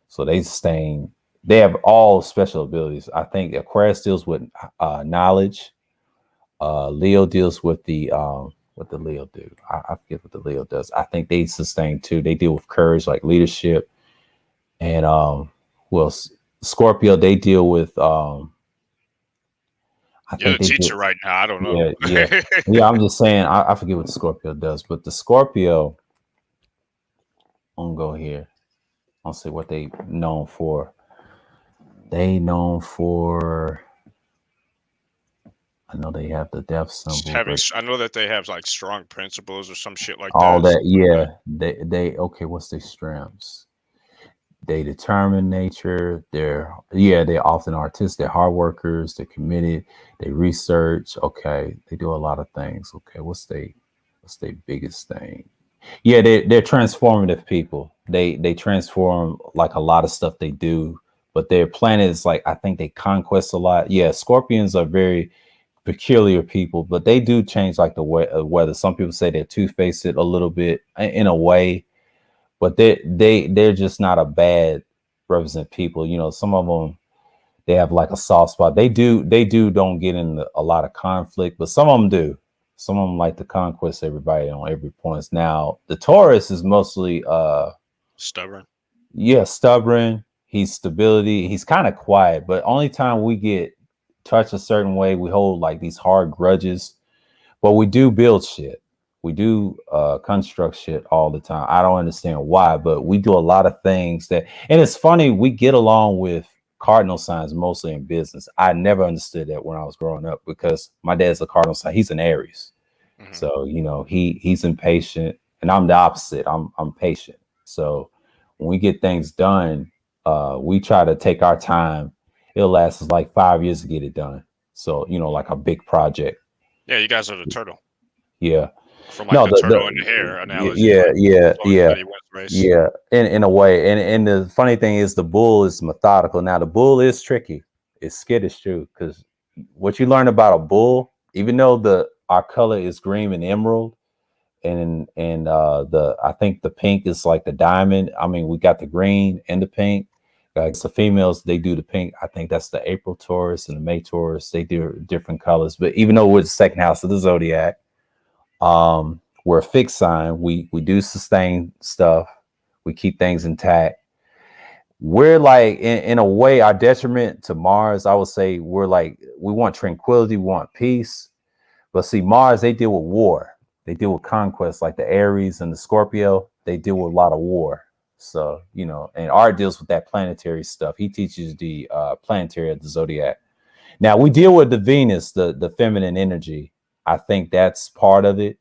So they have all special abilities. I think Aquarius deals with knowledge. Leo deals with the what the Leo do. I forget what the Leo does. I think they sustain too. They deal with courage, like leadership, and well, Scorpio they deal with. I You're think the they teacher do. right now. I don't know. Yeah, yeah, yeah. I'm just saying. I forget what the Scorpio does, but the Scorpio. I'm gonna go here. I'll see what they known for. They known for. I know they have the death Just symbol, having, but I know that they have like strong principles or some shit like all that. that, yeah. They okay. What's their strengths? They determine nature. They're often artists. They're hard workers. They're committed. They research. Okay, they do a lot of things. Okay, what's their biggest thing? Yeah, they're transformative people. They transform like a lot of stuff they do, but their planet is like, I think they conquest a lot. Yeah, Scorpions are very peculiar people, but they do change like the weather. Some people say they're two-faced a little bit in a way, but they're just not a bad represent people. Some of them, they have like a soft spot. They do don't get in a lot of conflict, but some of them do. Some of them like to conquest everybody on every point. Now the Taurus is mostly Stubborn. yeah, stubborn. He's stability. He's kind of quiet, but only time we get touched a certain way, we hold like these hard grudges, but we do build shit. We do construct shit all the time. I don't understand why, but we do a lot of things and it's funny, we get along with cardinal signs mostly in business. I never understood that when I was growing up because my dad's a cardinal sign. He's an Aries. Hmm. So, he's impatient and I'm the opposite. I'm patient. So when we get things done, we try to take our time. It'll last us like 5 years to get it done. So, like a big project. Yeah, you guys are the turtle. Yeah. From like No, the turtle and the hare analogy, yeah, like yeah, slowest yeah, steady wins the race. yeah. In a way, and the funny thing is, the bull is methodical. Now, the bull is tricky. It's skittish too, because what you learn about a bull, even though our color is green and emerald, and the I think the pink is like the diamond. I mean, we got the green and the pink. Like the females, they do the pink. I think that's the April Taurus and the May Taurus. They do different colors. But even though we're the second house of the zodiac, we're a fixed sign. We do sustain stuff. We keep things intact. We're like in a way, our detriment to Mars, I would say we're like, we want tranquility, we want peace. But see, Mars, they deal with war. They deal with conquest, like the Aries and the Scorpio. They deal with a lot of war. So, and Art deals with that planetary stuff. He teaches the planetary of the zodiac. Now we deal with the Venus, the feminine energy. I think that's part of it.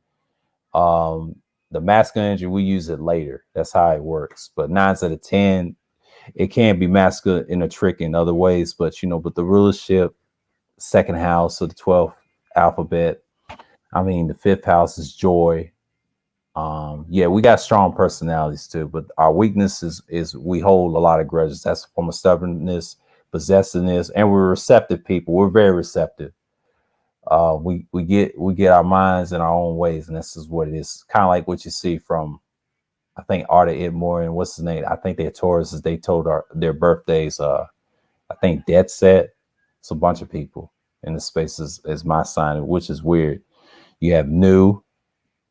Um, The masculine energy, we use it later. That's how it works. But 9 out of 10, it can be masculine in a trick in other ways. But but the rulership, second house of the 12th alphabet. I mean, the fifth house is joy. Yeah, we got strong personalities too, but our weakness is we hold a lot of grudges. That's a form of stubbornness, possessiveness, and we're receptive people. We're very receptive. We get our minds in our own ways, and this is what it is. Kind of like what you see from, I think, Arta Idmore and what's his name. I think they're Tauruses. They told their birthdays. I think Dead Set. It's a bunch of people in the space is my sign, which is weird. You have New.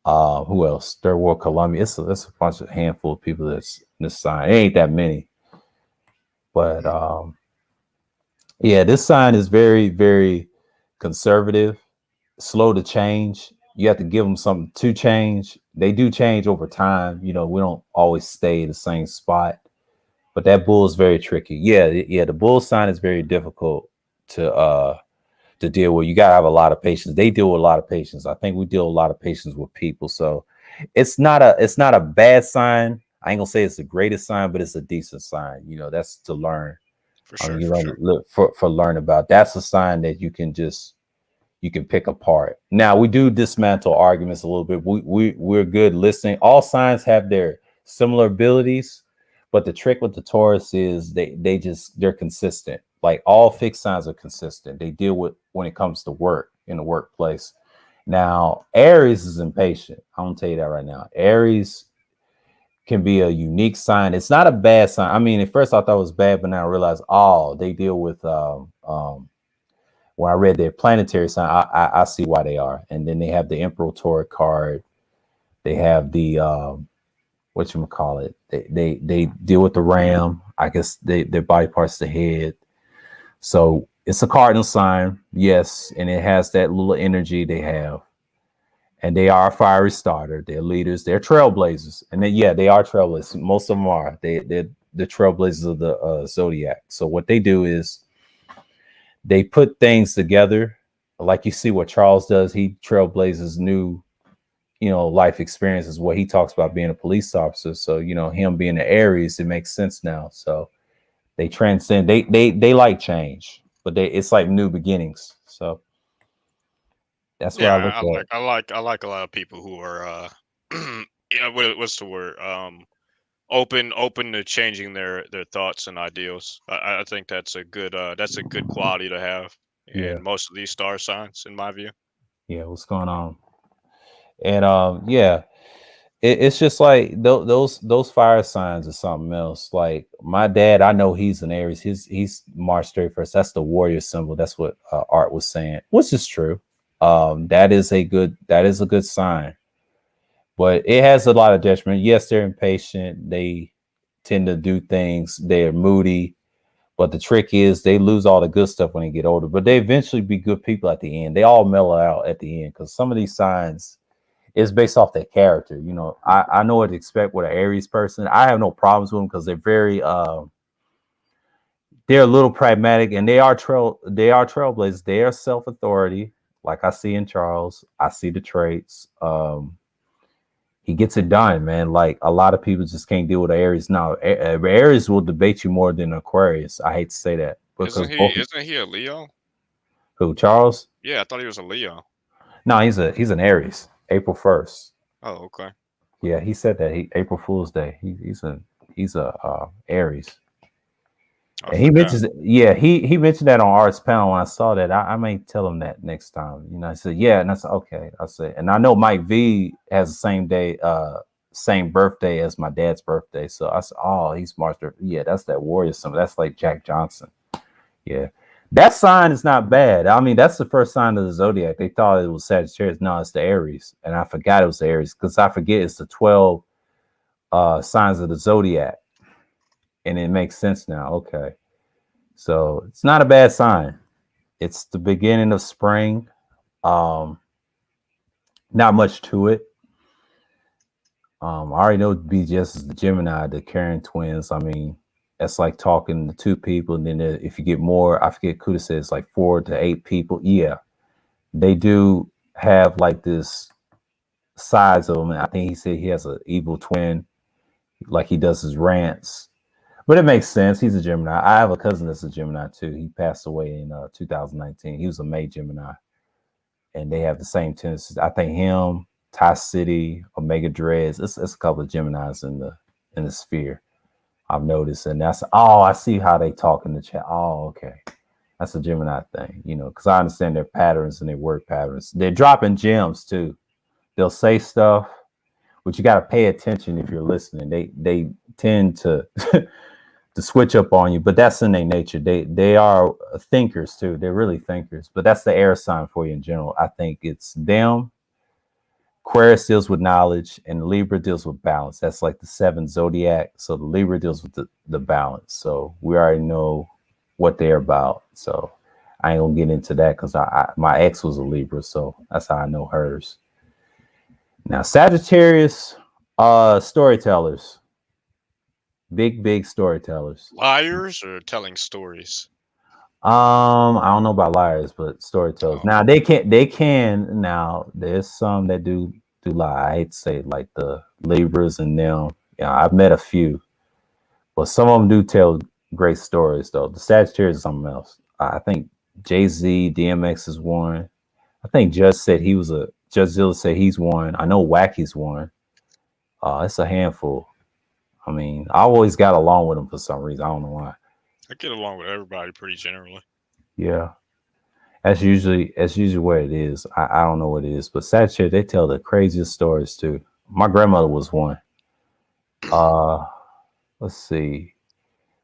Who else? Third World Columbia. It's a bunch of handful of people that's this sign. It ain't that many, but yeah, this sign is very, very conservative, slow to change. You have to give them something to change. They do change over time. We don't always stay the same spot, but that bull is very tricky. Yeah. The bull sign is very difficult to deal with. You gotta have a lot of patience. They deal with a lot of patience. I think we deal with a lot of patience with people. So it's not a bad sign. I ain't gonna say it's the greatest sign, but it's a decent sign. That's to learn. For I mean, sure, for sure. look for learn about. That's a sign that you can pick apart. Now we do dismantle arguments a little bit. We're good listening. All signs have their similar abilities, but the trick with the Taurus is they're consistent. Like all fixed signs are consistent. They deal with when it comes to work in the workplace. Now Aries is impatient. I'm gonna tell you that right now. Aries can be a unique sign. It's not a bad sign. I mean, at first I thought it was bad, but now I realize, they deal with when I read their planetary sign, I see why they are. And then they have the Emperor Torah card. They have the what you call it. They deal with the ram. I guess their body parts, the head. So it's a cardinal sign, yes, and it has that little energy they have. And they are a fiery starter. They're leaders. They're trailblazers. And then, yeah, they are trailblazers. Most of them are. They're the trailblazers of the Zodiac. So what they do is they put things together, like you see what Charles does. He trailblazes new, life experiences. What he talks about being a police officer. So him being the Aries, it makes sense now. So they transcend. They like change, but it's like new beginnings. So that's what Yeah, I look at. I like a lot of people who are yeah, what's the word? Open to changing their thoughts and ideals. I think that's a good quality to have Yeah, in most of these star signs, in my view. yeah. What's going on? And yeah, it's just like those fire signs are something else. Like my dad, I know he's an Aries. He's March 31st. That's the warrior symbol. That's what Art was saying, which is true. That is a good sign, but it has a lot of detriment. Yes, they're impatient. They tend to do things. They're moody. But the trick is they lose all the good stuff when they get older. But they eventually be good people at the end. They all mellow out at the end because some of these signs is based off their character. I know what to expect with an Aries person. I have no problems with them because they're a little pragmatic and they are trailblazers. They are self authority, like I see in Charles. I see the traits. He gets it done, man. Like a lot of people just can't deal with Aries. Now, Aries will debate you more than Aquarius. I hate to say that because both Isn't he a Leo? who Charles? Yeah, I thought he was a Leo. No, he's an Aries. April 1st. Oh, okay. Yeah, he said that. April Fool's Day. He's a Aries. I And he forgot. mentions, yeah, he mentioned that on Art's panel. When I saw that, I may tell him that next time. I said, yeah, and I said, okay. I said, and I know Mike V has the same birthday as my dad's birthday. So I said, oh, he's March 3rd. Yeah, that's that warrior symbol. That's like Jack Johnson. Yeah, that sign is not bad. I mean, that's the first sign of the zodiac. They thought it was Sagittarius. No, it's the Aries, and I forgot it was the Aries because I forget it's the 12 signs of the zodiac, and it makes sense now. Okay. So it's not a bad sign. It's the beginning of spring. Um, Not much to it. I already know BGS is the Gemini, the Karen twins. I mean, that's like talking to two people, and then if you get more, I forget Kuda says it's like 4 to 8 people. Yeah, they do have like this sides of him. And I think he said he has an evil twin, like he does his rants. But it makes sense. He's a Gemini. I have a cousin that's a Gemini too. He passed away in 2019. He was a May Gemini, and they have the same tendencies. I think him, Ty City, Omega Dreads. It's a couple of Geminis in the sphere. I've noticed, and that's I see how they talk in the chat. Oh, okay, that's a Gemini thing, because I understand their patterns and their word patterns. They're dropping gems too. They'll say stuff, but you got to pay attention if you're listening. They tend to to switch up on you, but that's in their nature. They are thinkers too. They're really thinkers, but that's the air sign for you in general. I think it's them. Aquarius deals with knowledge, and Libra deals with balance. That's like the 7 Zodiac. So the Libra deals with the balance. So we already know what they're about. So I ain't gonna get into that because my ex was a Libra, so that's how I know hers. Now Sagittarius, storytellers, big storytellers. Liars or telling stories? I don't know about liars, but storytellers. Now they can now. There's some that do lie. I hate to say it, like the Libras and them. Yeah, I've met a few, but some of them do tell great stories though. The Sagittarius is something else. I think Jay-Z, DMX is one. I think Judge Zilla said he's one. I know Wacky's one. It's a handful. I mean, I always got along with them for some reason. I don't know why. I get along with everybody pretty generally. Yeah. That's usually what it is. I don't know what it is, but Sagittarius, they tell the craziest stories too. My grandmother was one. Let's see.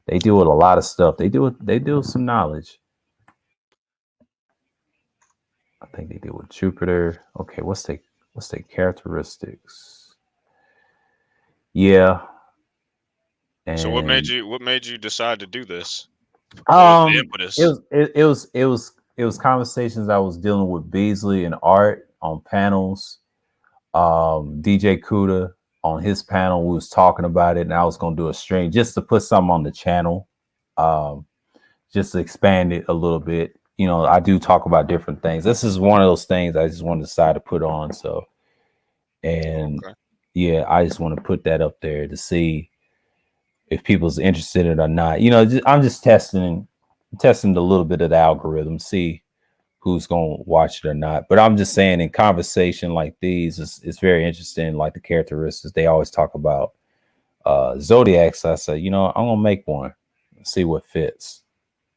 They deal with a lot of stuff. They deal with some knowledge. I think they deal with Jupiter. Okay, what's their characteristics? Yeah. And so what made you decide to do this? It was conversations I was dealing with Beasley and Art on panels. DJ Kuda on his panel, we was talking about it, and I was gonna do a stream just to put something on the channel, just to expand it a little bit. I do talk about different things. This is one of those things I just want to decide to put on. So, and okay. Yeah, I just want to put that up there to see if people's interested in it or not. I'm just testing a little bit of the algorithm, see who's going to watch it or not. But I'm just saying, in conversation like these, it's very interesting, like the characteristics. They always talk about Zodiac. So I said, I'm going to make one, see what fits,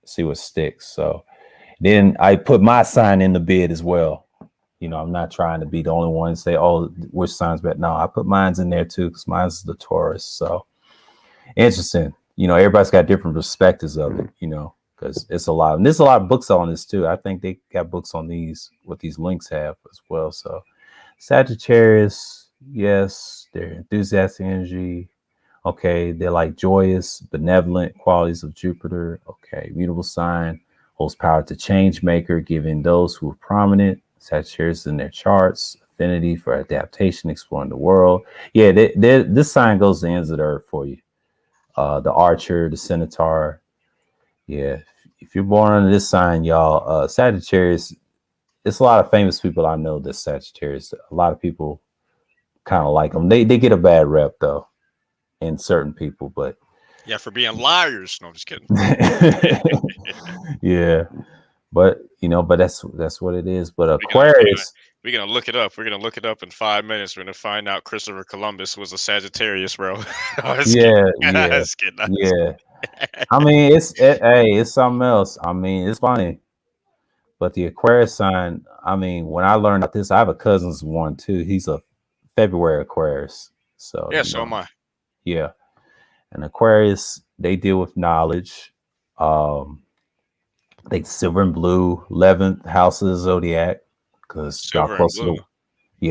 see what sticks. So then I put my sign in the bid as well. I'm not trying to be the only one to say, oh, which sign's better. No, I put mine's in there too, because mine's the Taurus. So interesting. Everybody's got different perspectives of it, because it's a lot. And there's a lot of books on this too. I think they got books on what these links have as well. So Sagittarius, yes, they're enthusiastic energy. Okay, they're like joyous, benevolent qualities of Jupiter. Okay, mutable sign, holds power to change maker, giving those who are prominent Sagittarius in their charts affinity for adaptation, exploring the world. Yeah, this sign goes to the ends of the earth for you. The Archer, the Centaur. Yeah, if you're born under this sign, y'all, Sagittarius, it's a lot of famous people I know that's Sagittarius. A lot of people kind of like them. They get a bad rep though, in certain people, but yeah, for being liars. No, I'm just kidding. Yeah, but but that's what it is. But Aquarius, we're gonna look it up. We're gonna look it up in 5 minutes. We're gonna find out Christopher Columbus was a Sagittarius, bro. Yeah. I mean, it's something else. I mean, it's funny. But the Aquarius sign, I mean, when I learned about this, I have a cousin's one too. He's a February Aquarius. So yeah, so am I. Yeah. And Aquarius, they deal with knowledge. They silver and blue, 11th house of the Zodiac, because y'all close to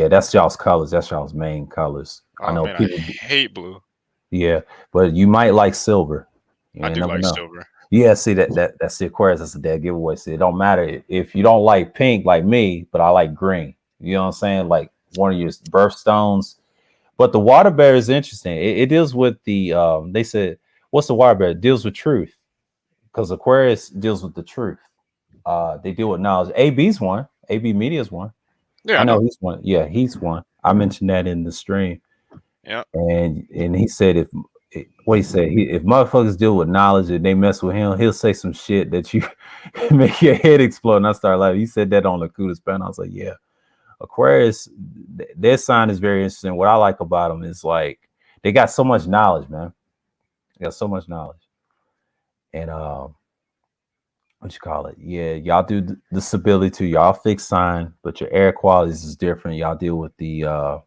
that's y'all's colors. That's y'all's main colors. I know people hate blue. Yeah, but you might like silver. I do like silver. Yeah, see that's the Aquarius. That's a dead giveaway. See, it don't matter if you don't like pink like me, but I like green. You know what I'm saying? Like one of your birthstones. But the water bear is interesting. It deals with the they said, what's the water bear? It deals with truth. Because Aquarius deals with the truth. They deal with knowledge. AB's one. AB Media's one. Yeah, I know he's one. Yeah, he's one. I mentioned that in the stream, Yeah. and he said what he said, if motherfuckers deal with knowledge and they mess with him, he'll say some shit that you make your head explode. And I started laughing. He said that on the Kudos panel. I was like, yeah, Aquarius, their sign is very interesting. What I like about them is like they got so much knowledge, man. They got so much knowledge, and what you call it? Yeah, y'all do the stability too. Y'all fixed sign, but your air qualities is different. Y'all deal with the I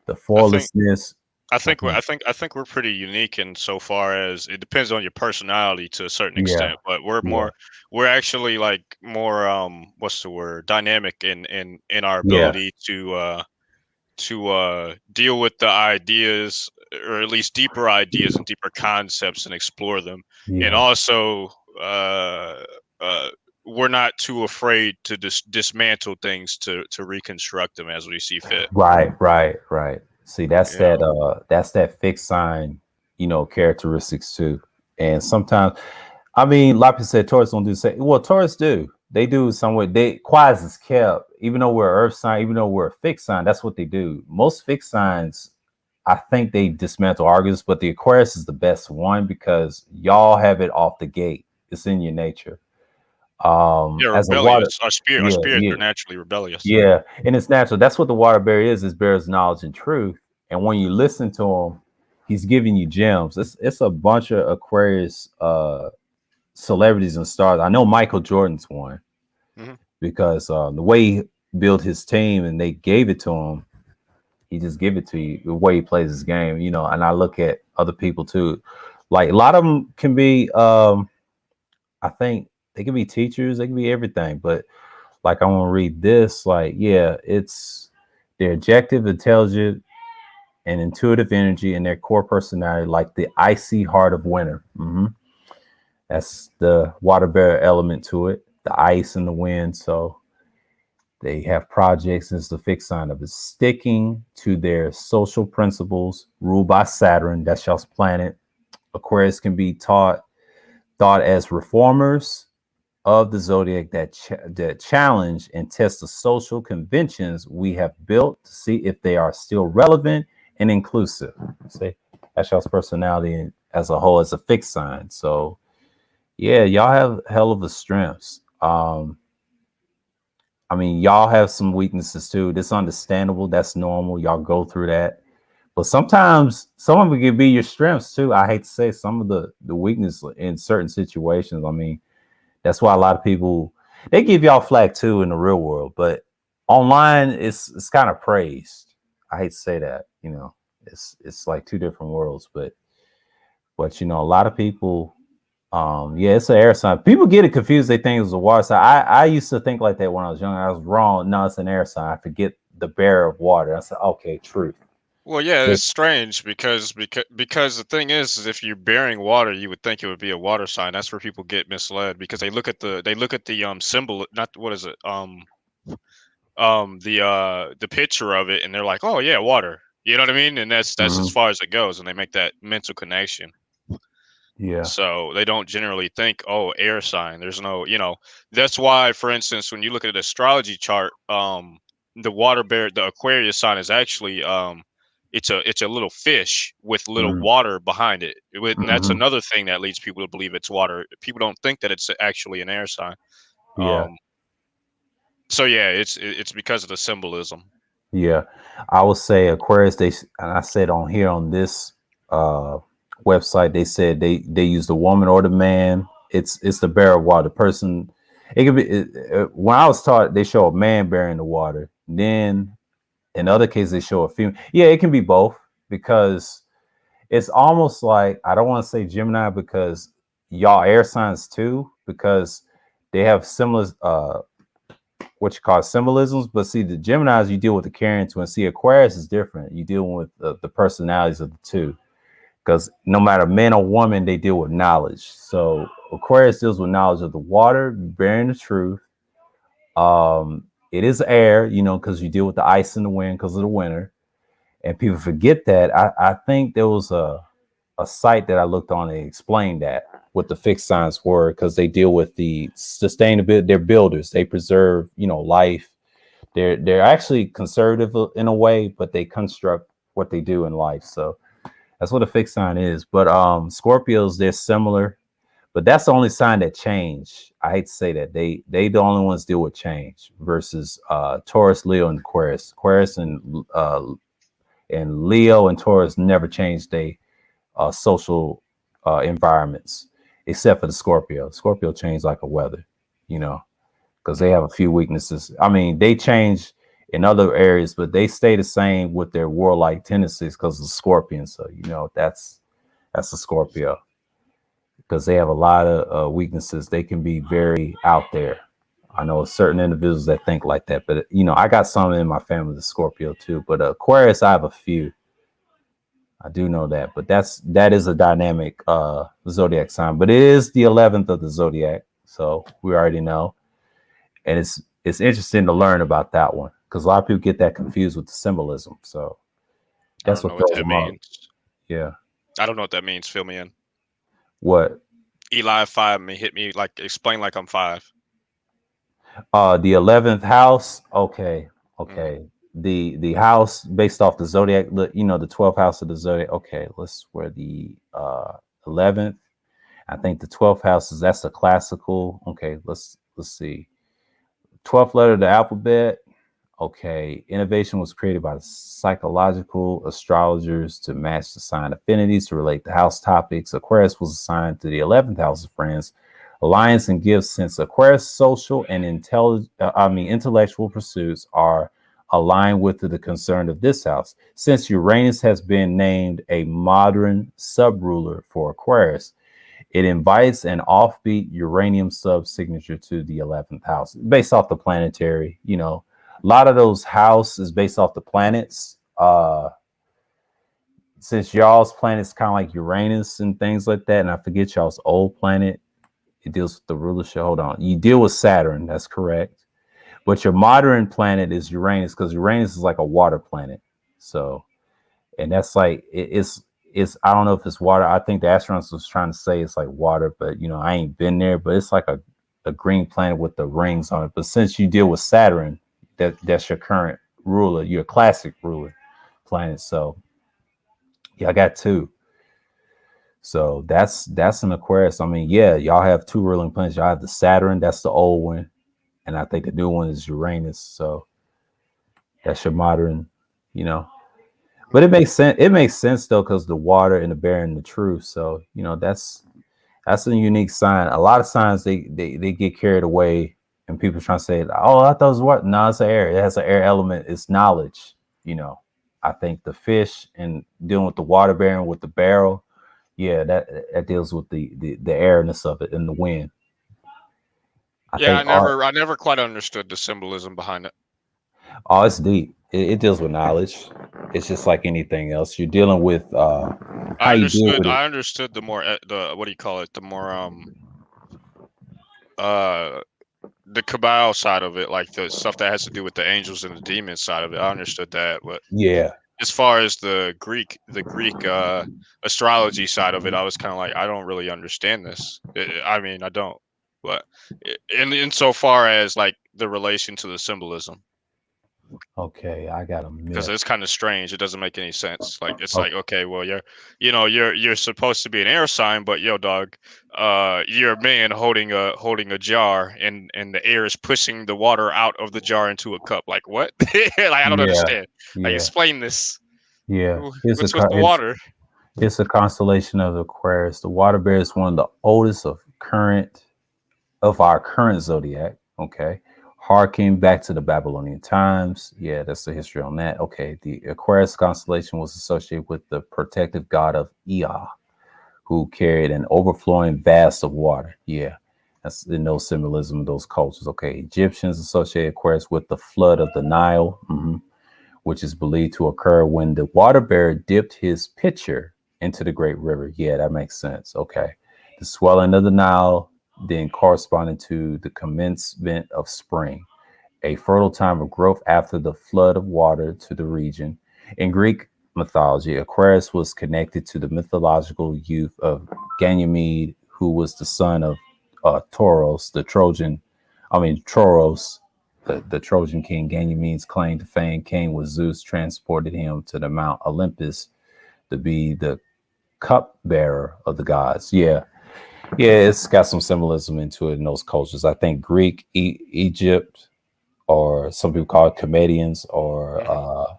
think formlessness. Mhm. I think we're pretty unique in so far as it depends on your personality to a certain Yeah, extent, but yeah, we're actually like more what's the word, dynamic in our yeah, ability to deal with the ideas, or at least deeper ideas and deeper concepts, and explore them. And yeah. also uh uh we're not too afraid to dismantle things to reconstruct them as we see fit. Right, right, right. See, Yeah. that's that fixed sign, characteristics too. And sometimes, I mean, like I said, Taurus don't do the same. Well, Taurus do. They do somewhat. They quiet is kept, even though we're an Earth sign, even though we're a fixed sign. That's what they do. Most fixed signs, I think they dismantle arguments, but the Aquarius is the best one because y'all have it off the gate. It's in your nature. Yeah, As a water, rebellious. Our yeah, spirits yeah, are naturally rebellious. yeah, and it's natural. That's what the water bear is. It bears knowledge and truth. And when you listen to him, he's giving you gems. It's a bunch of Aquarius celebrities and stars. I know Michael Jordan's one Hmm. because the way he built his team and they gave it to him, he just give it to you. The way he plays his game, And I look at other people too. Like a lot of them can be, I think they can be teachers, they can be everything, but like I want to read this. Like, yeah, it's their objective, intelligent, and intuitive energy and their core personality, like the icy heart of winter. That's the water bearer element to it, the ice and the wind. So they have projects. It's the fixed sign of it, sticking to their social principles ruled by Saturn. That's y'all's planet. Aquarius can be thought as reformers of the zodiac that challenge and test the social conventions we have built to see if they are still relevant and inclusive. See, that's y'all's personality as a whole, as a fixed sign. So yeah, y'all have hell of a strengths. I mean, y'all have some weaknesses too. That's understandable. That's normal. Y'all go through that. But sometimes some of it can be your strengths too. I hate to say some of the weakness in certain situations. I mean, that's why a lot of people they give y'all flack too in the real world, but online it's kind of praised. I hate to say that, it's like two different worlds, but a lot of people, yeah, it's an air sign. People get it confused. They think it was a water sign. I used to think like that when I was young. I was wrong. No, it's an air sign. I forget the bearer of water. I said, okay, truth. Well, yeah, it's strange because the thing is if you're bearing water, you would think it would be a water sign. That's where people get misled because they look at the symbol, not what is it, the picture of it, and they're like, oh yeah, water. You know what I mean? And that's as Mhm. far as it goes, and they make that mental connection. Yeah. So they don't generally think, oh, air sign. There's no, that's why, for instance, when you look at an astrology chart, the water bear, the Aquarius sign is actually, it's a little fish with little Mhm. water behind it. And that's Mhm. another thing that leads people to believe it's water. People don't think that it's actually an air sign. Yeah. Um, so yeah, it's because of the symbolism. Yeah, I would say Aquarius. And I said on here on this uh, website, they said they use the woman or the man. It's the bearer of water. The person. It could be. When I was taught, they show a man bearing the water. Then in other cases, they show a female. Yeah, it can be both because it's almost like I don't want to say Gemini because y'all air signs too because they have similar what you call symbolisms. But see, the Geminis, you deal with the carrying twin. See, Aquarius is different. You deal with the personalities of the two. Because no matter man or woman, they deal with knowledge. So Aquarius deals with knowledge of the water, bearing the truth. It is air, because you deal with the ice and the wind because of the winter. And people forget that. I think there was a site that I looked on and explained that what the fixed signs were because they deal with the sustainability. They're builders. They preserve, life. They're actually conservative in a way, but they construct what they do in life. So that's what a fixed sign is. But Scorpios, they're similar, but that's the only sign that change. I hate to say that they the only ones deal with change versus Taurus, Leo, and Aquarius. Aquarius and Leo and Taurus never change their social environments, except for the Scorpio. Scorpio change like a weather, you know, because they have a few weaknesses. I mean, they change in other areas, but they stay the same with their warlike tendencies because of Scorpion. So you know that's a Scorpio because they have a lot of weaknesses. They can be very out there. I know certain individuals that think like that, but you know, I got some in my family, the Scorpio too. But Aquarius, I have a few. I do know that, but that is a dynamic zodiac sign. But it is the 11th of the zodiac, so we already know, and it's interesting to learn about that one because a lot of people get that confused with the symbolism. So I that's don't know what what throws that them up. means. Yeah. I don't know what that means. Fill me in. What? Eli 5 me hit me like explain like I'm 5. The 11th house. Okay. Mm. Okay. The house based off the zodiac. You know, the 12th house of the zodiac. Okay. Let's where the 11th. I think the 12th house is that's the classical. Okay. Let's see. 12th letter of the alphabet. Okay, innovation was created by the psychological astrologers to match the sign affinities to relate to house topics. Aquarius was assigned to the 11th house of friends, alliance and gifts. Since Aquarius social and intellectual pursuits are aligned with the concern of this house. Since Uranus has been named a modern sub-ruler for Aquarius, it invites an offbeat uranium sub signature to the 11th house based off the planetary, you know. A lot of those houses based off the planets. Since y'all's planet's kind of like Uranus and things like that, and I forget y'all's old planet, it deals with the rulership. Hold on. You deal with Saturn, that's correct. But your modern planet is Uranus because Uranus is like a water planet. So and that's like it's I don't know if it's water. I think the astronauts was trying to say it's like water, but you know I ain't been there. But it's like a green planet with the rings on it. But since you deal with Saturn, that's your current ruler, your classic ruler planet. So yeah, I got two. So that's an Aquarius. I mean, yeah, y'all have two ruling planets. Y'all have the Saturn, that's the old one, and I think the new one is Uranus. So that's your modern, you know. But it makes sense. It makes sense though, because the water and the bear and the truth. So you know that's a unique sign. A lot of signs they get carried away, and people trying to say, "Oh, I thought it was what?" No, it's an air. It has an air element. It's knowledge. You know, I think the fish and dealing with the water bearing with the barrel, yeah, that deals with the airness of it and the wind. I Yeah, think art. I never quite understood the symbolism behind it. Oh, it's deep. It deals with knowledge. It's just like anything else. You're dealing with how you deal with it. I understood the more the what do you call it? The more uh the cabal side of it, like the stuff that has to do with the angels and the demons side of it. I understood that, but Yeah. as far as the Greek astrology side of it, I was kind of like, I don't really understand this. I mean, I don't. But in so far as like the relation to the symbolism, Okay, I got a because myth. it's kind of strange. It doesn't make any sense. Like it's Oh, like, okay, well, you're supposed to be an air sign, but yo, dog, you're a man holding a jar, and the air is pushing the water out of the jar into a cup. Like what? Like I don't yeah, understand. Like yeah, explain this. yeah. What's with the water? It's a constellation of Aquarius. The water bear is one of the oldest of our current zodiac. Okay, harking back to the Babylonian times. Yeah, that's the history on that. Okay, the Aquarius constellation was associated with the protective god of Ea, who carried an overflowing vast of water. Yeah, that's in those symbolism, those cultures. Okay, Egyptians associate Aquarius with the flood of the Nile, which is believed to occur when the water bearer dipped his pitcher into the great river. Yeah, that makes sense. Okay, the swelling of the Nile then corresponding to the commencement of spring, a fertile time of growth after the flood of water to the region. In Greek mythology, Aquarius was connected to the mythological youth of Ganymede, who was the son of Tauros, the Trojan, Troros. the Trojan king Ganymede's claim to fame came when Zeus transported him to the Mount Olympus to be the cupbearer of the gods. Yeah, yeah, it's got some symbolism into it in those cultures. I think Greek, Egypt, or some people call it comedians, or Hmm.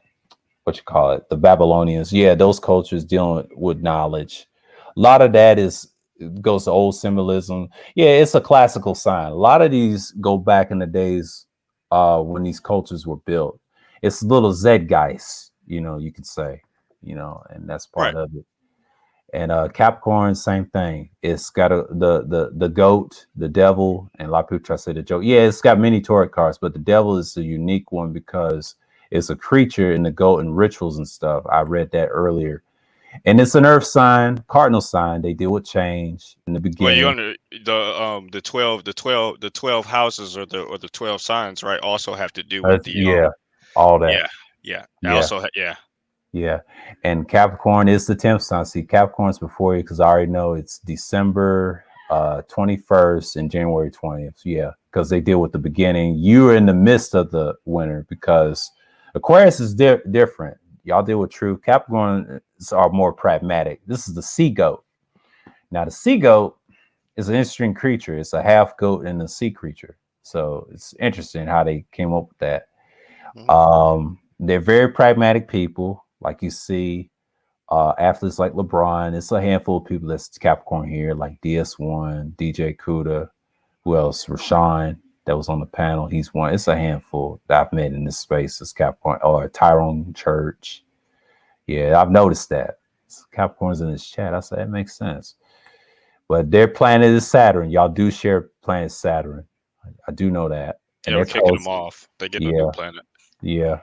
what you call it, the Babylonians. Yeah, those cultures dealing with knowledge. A lot of that is goes to old symbolism. Yeah, it's a classical sign. A lot of these go back in the days when these cultures were built. It's little Zeitgeist, you could say, and that's part Right. of it. And Capricorn, same thing. It's got the goat, the devil, and a lot of people try to say the joke. Yeah, it's got many tarot cards, but the devil is a unique one because it's a creature in the goat and rituals and stuff. I read that earlier. And it's an earth sign, cardinal sign. They deal with change in the Well, you beginning. under the 12 houses or the 12 signs, right? Also have to do with the Yeah, all that. yeah, yeah. Yeah. Yeah. Yeah. And Capricorn is the 10th sign. See, Capricorn's before you because I already know it's December 21st and January 20th. Yeah. Because they deal with the beginning. You're in the midst of the winter because Aquarius is different. Y'all deal with truth. Capricorns are more pragmatic. This is the sea goat. Now, the sea goat is an interesting creature. It's a half goat and a sea creature. So it's interesting how they came up with that. Mhm. They're very pragmatic people, like you see athletes like LeBron. It's a handful of people that's Capricorn here, like DS1, DJ Kuda, who else? Rashawn, that was on the panel. He's one. It's a handful that I've met in this space. It's Capricorn or Tyrone Church. Yeah, I've noticed that. Capricorn's in this chat. I said that makes sense. But their planet is Saturn. Y'all do share planet Saturn. I do know that. And Yeah, we're they're kicking them close. off. They're getting a new Yeah, planet. yeah.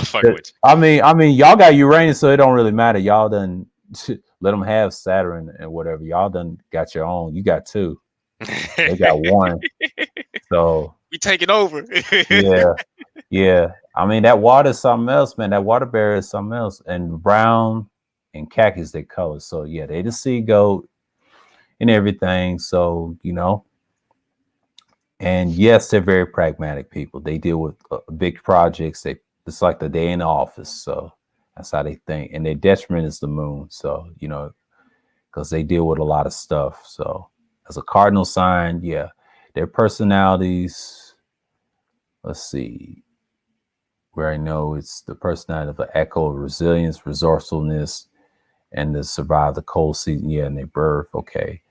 Fuck with I mean, y'all got Uranus, so it don't really matter. Y'all done let them have Saturn and whatever. Y'all done got your own. You got two. you. They got one. So We taking over. yeah, yeah. I mean, that water is something else, man. That water barrier is something else. And brown and khaki is their colors. So yeah, they the sea goat and everything. So and yes, they're very pragmatic people. They deal with big projects. It's like the day in the office. So that's how they think. And their detriment is the moon. So because they deal with a lot of stuff. So as a cardinal sign, yeah, their personalities. Let's see. Where I know it's the personality of an echo of resilience, resourcefulness, and to survive the cold season. Yeah, and their birth. Okay.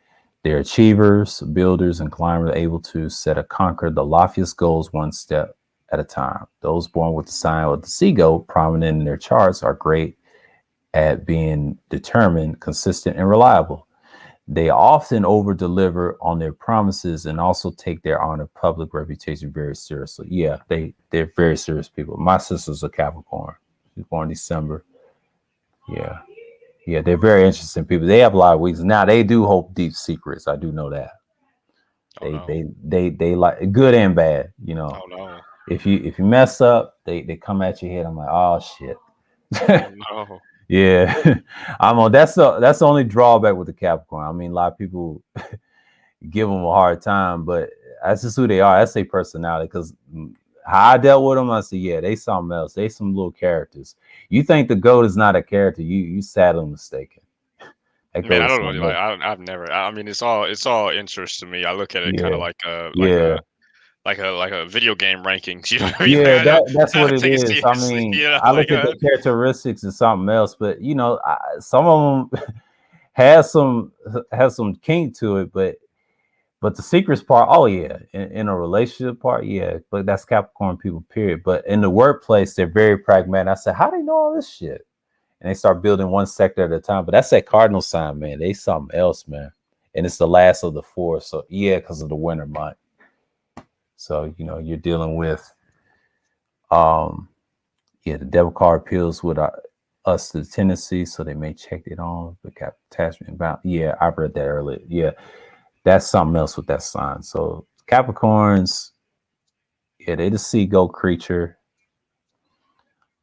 They're achievers, builders, and climbers able to set or conquer the loftiest goals one step at a time. Those born with the sign of the sea goat prominent in their charts are great at being determined, consistent, and reliable. They often over deliver on their promises and also take their honor public reputation very seriously. Yeah, they're very serious people. My sister's a Capricorn. She's born December. Yeah. Yeah, they're very interesting people. They have a lot of weaknesses. Now they do hold deep secrets. I do know that. Oh They no. they they like good and bad. Oh no. If you mess up, they come at your head. I'm like, oh shit. Oh no. Yeah, I'm on. That's the only drawback with the Capricorn. I mean, a lot of people give them a hard time, but that's just who they are. That's their personality. Because how I dealt with them, I said, yeah, they something else. They some little characters. You think the goat is not a character? You sadly mistaken. That Man, goat I is don't know. something Like else. I've never. I mean, it's all interest to me. I look at it kind Yeah, of like a yeah. video game rankings. You know what I mean? Like Yeah, that's I what don't it take it is. I seriously. mean, I look at the characteristics and something else, but some of them has some kink to it, but the secrets part, oh yeah, in a relationship part, yeah, but that's Capricorn people, period. But in the workplace, they're very pragmatic. I said, how do they know all this shit? And they start building one sector at a time. But that's that cardinal sign, man. They something else, man. And it's the last of the four, so yeah, because of the winter month. So you're dealing with um yeah, the devil card appeals with us the tendency, so they may check it on the attachment about. Yeah, I read that earlier. Yeah, that's something else with that sign. So Capricorns, yeah, they the seagull creature.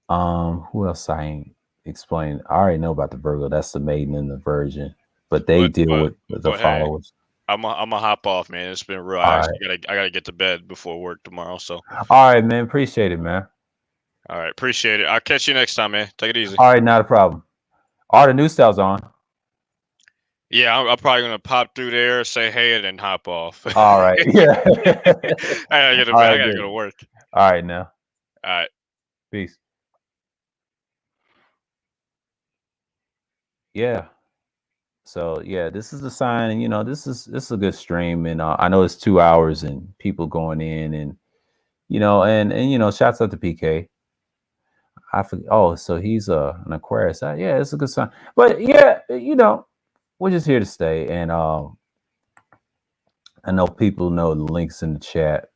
Who else I ain't explained? I already know about the Virgo. That's the maiden and the virgin, but they But deal but with the but hey, followers. I'm gonna hop off, man. It's been real. All right. I gotta get to bed before work tomorrow. So, All right, man. Appreciate it, man. all right, appreciate it. I'll catch you next time, man. Take it easy. All right, not a problem. All the new styles on. Yeah, I'm probably gonna pop through there, say hey, and then hop off. All right. Yeah. All I right, gotta go to good. work. All right, now. All right. Peace. Yeah. So yeah, this is the sign, and this is a good stream, and I know it's 2 hours and people going in, and shouts out to PK. I forget. Oh, so he's an Aquarius. Yeah, it's a good sign. But yeah, we're just here to stay, and I know people know the links in the chat,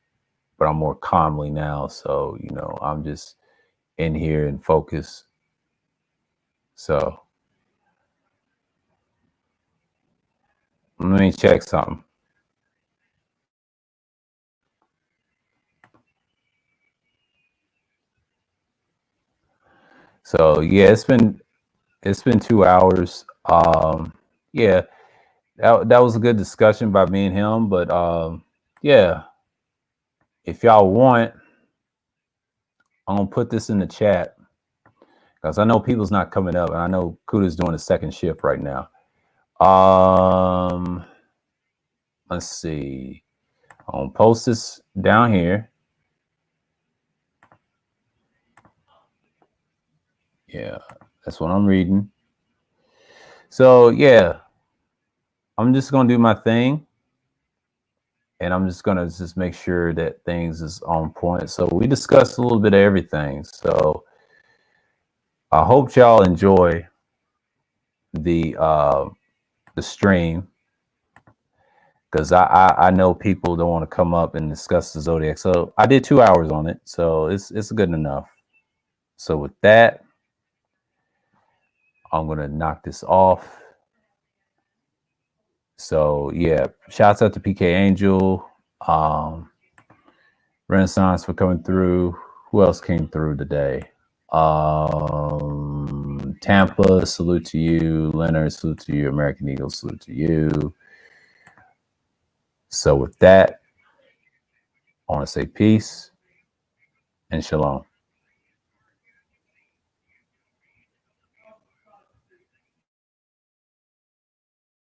but I'm more calmly now, so I'm just in here and focus. So let me check something. So yeah, it's been 2 hours. Yeah, that was a good discussion by me and him. But yeah, if y'all want, I'm gonna put this in the chat because I know people's not coming up, and I know Kuda's doing a second shift right now. Let's see. I'm gonna post this down here. Yeah, that's what I'm reading. So yeah, I'm just gonna do my thing, and I'm just gonna make sure that things is on point. So we discussed a little bit of everything. So I hope y'all enjoy the stream, because I know people don't want to come up and discuss the zodiac. So I did 2 hours on it, so it's good enough. So with that, I'm gonna knock this off. So yeah, shouts out to PK Angel, Renaissance for coming through. Who else came through today? Tampa, salute to you. Leonard, salute to you. American Eagle, salute to you. So with that, I want to say peace and shalom.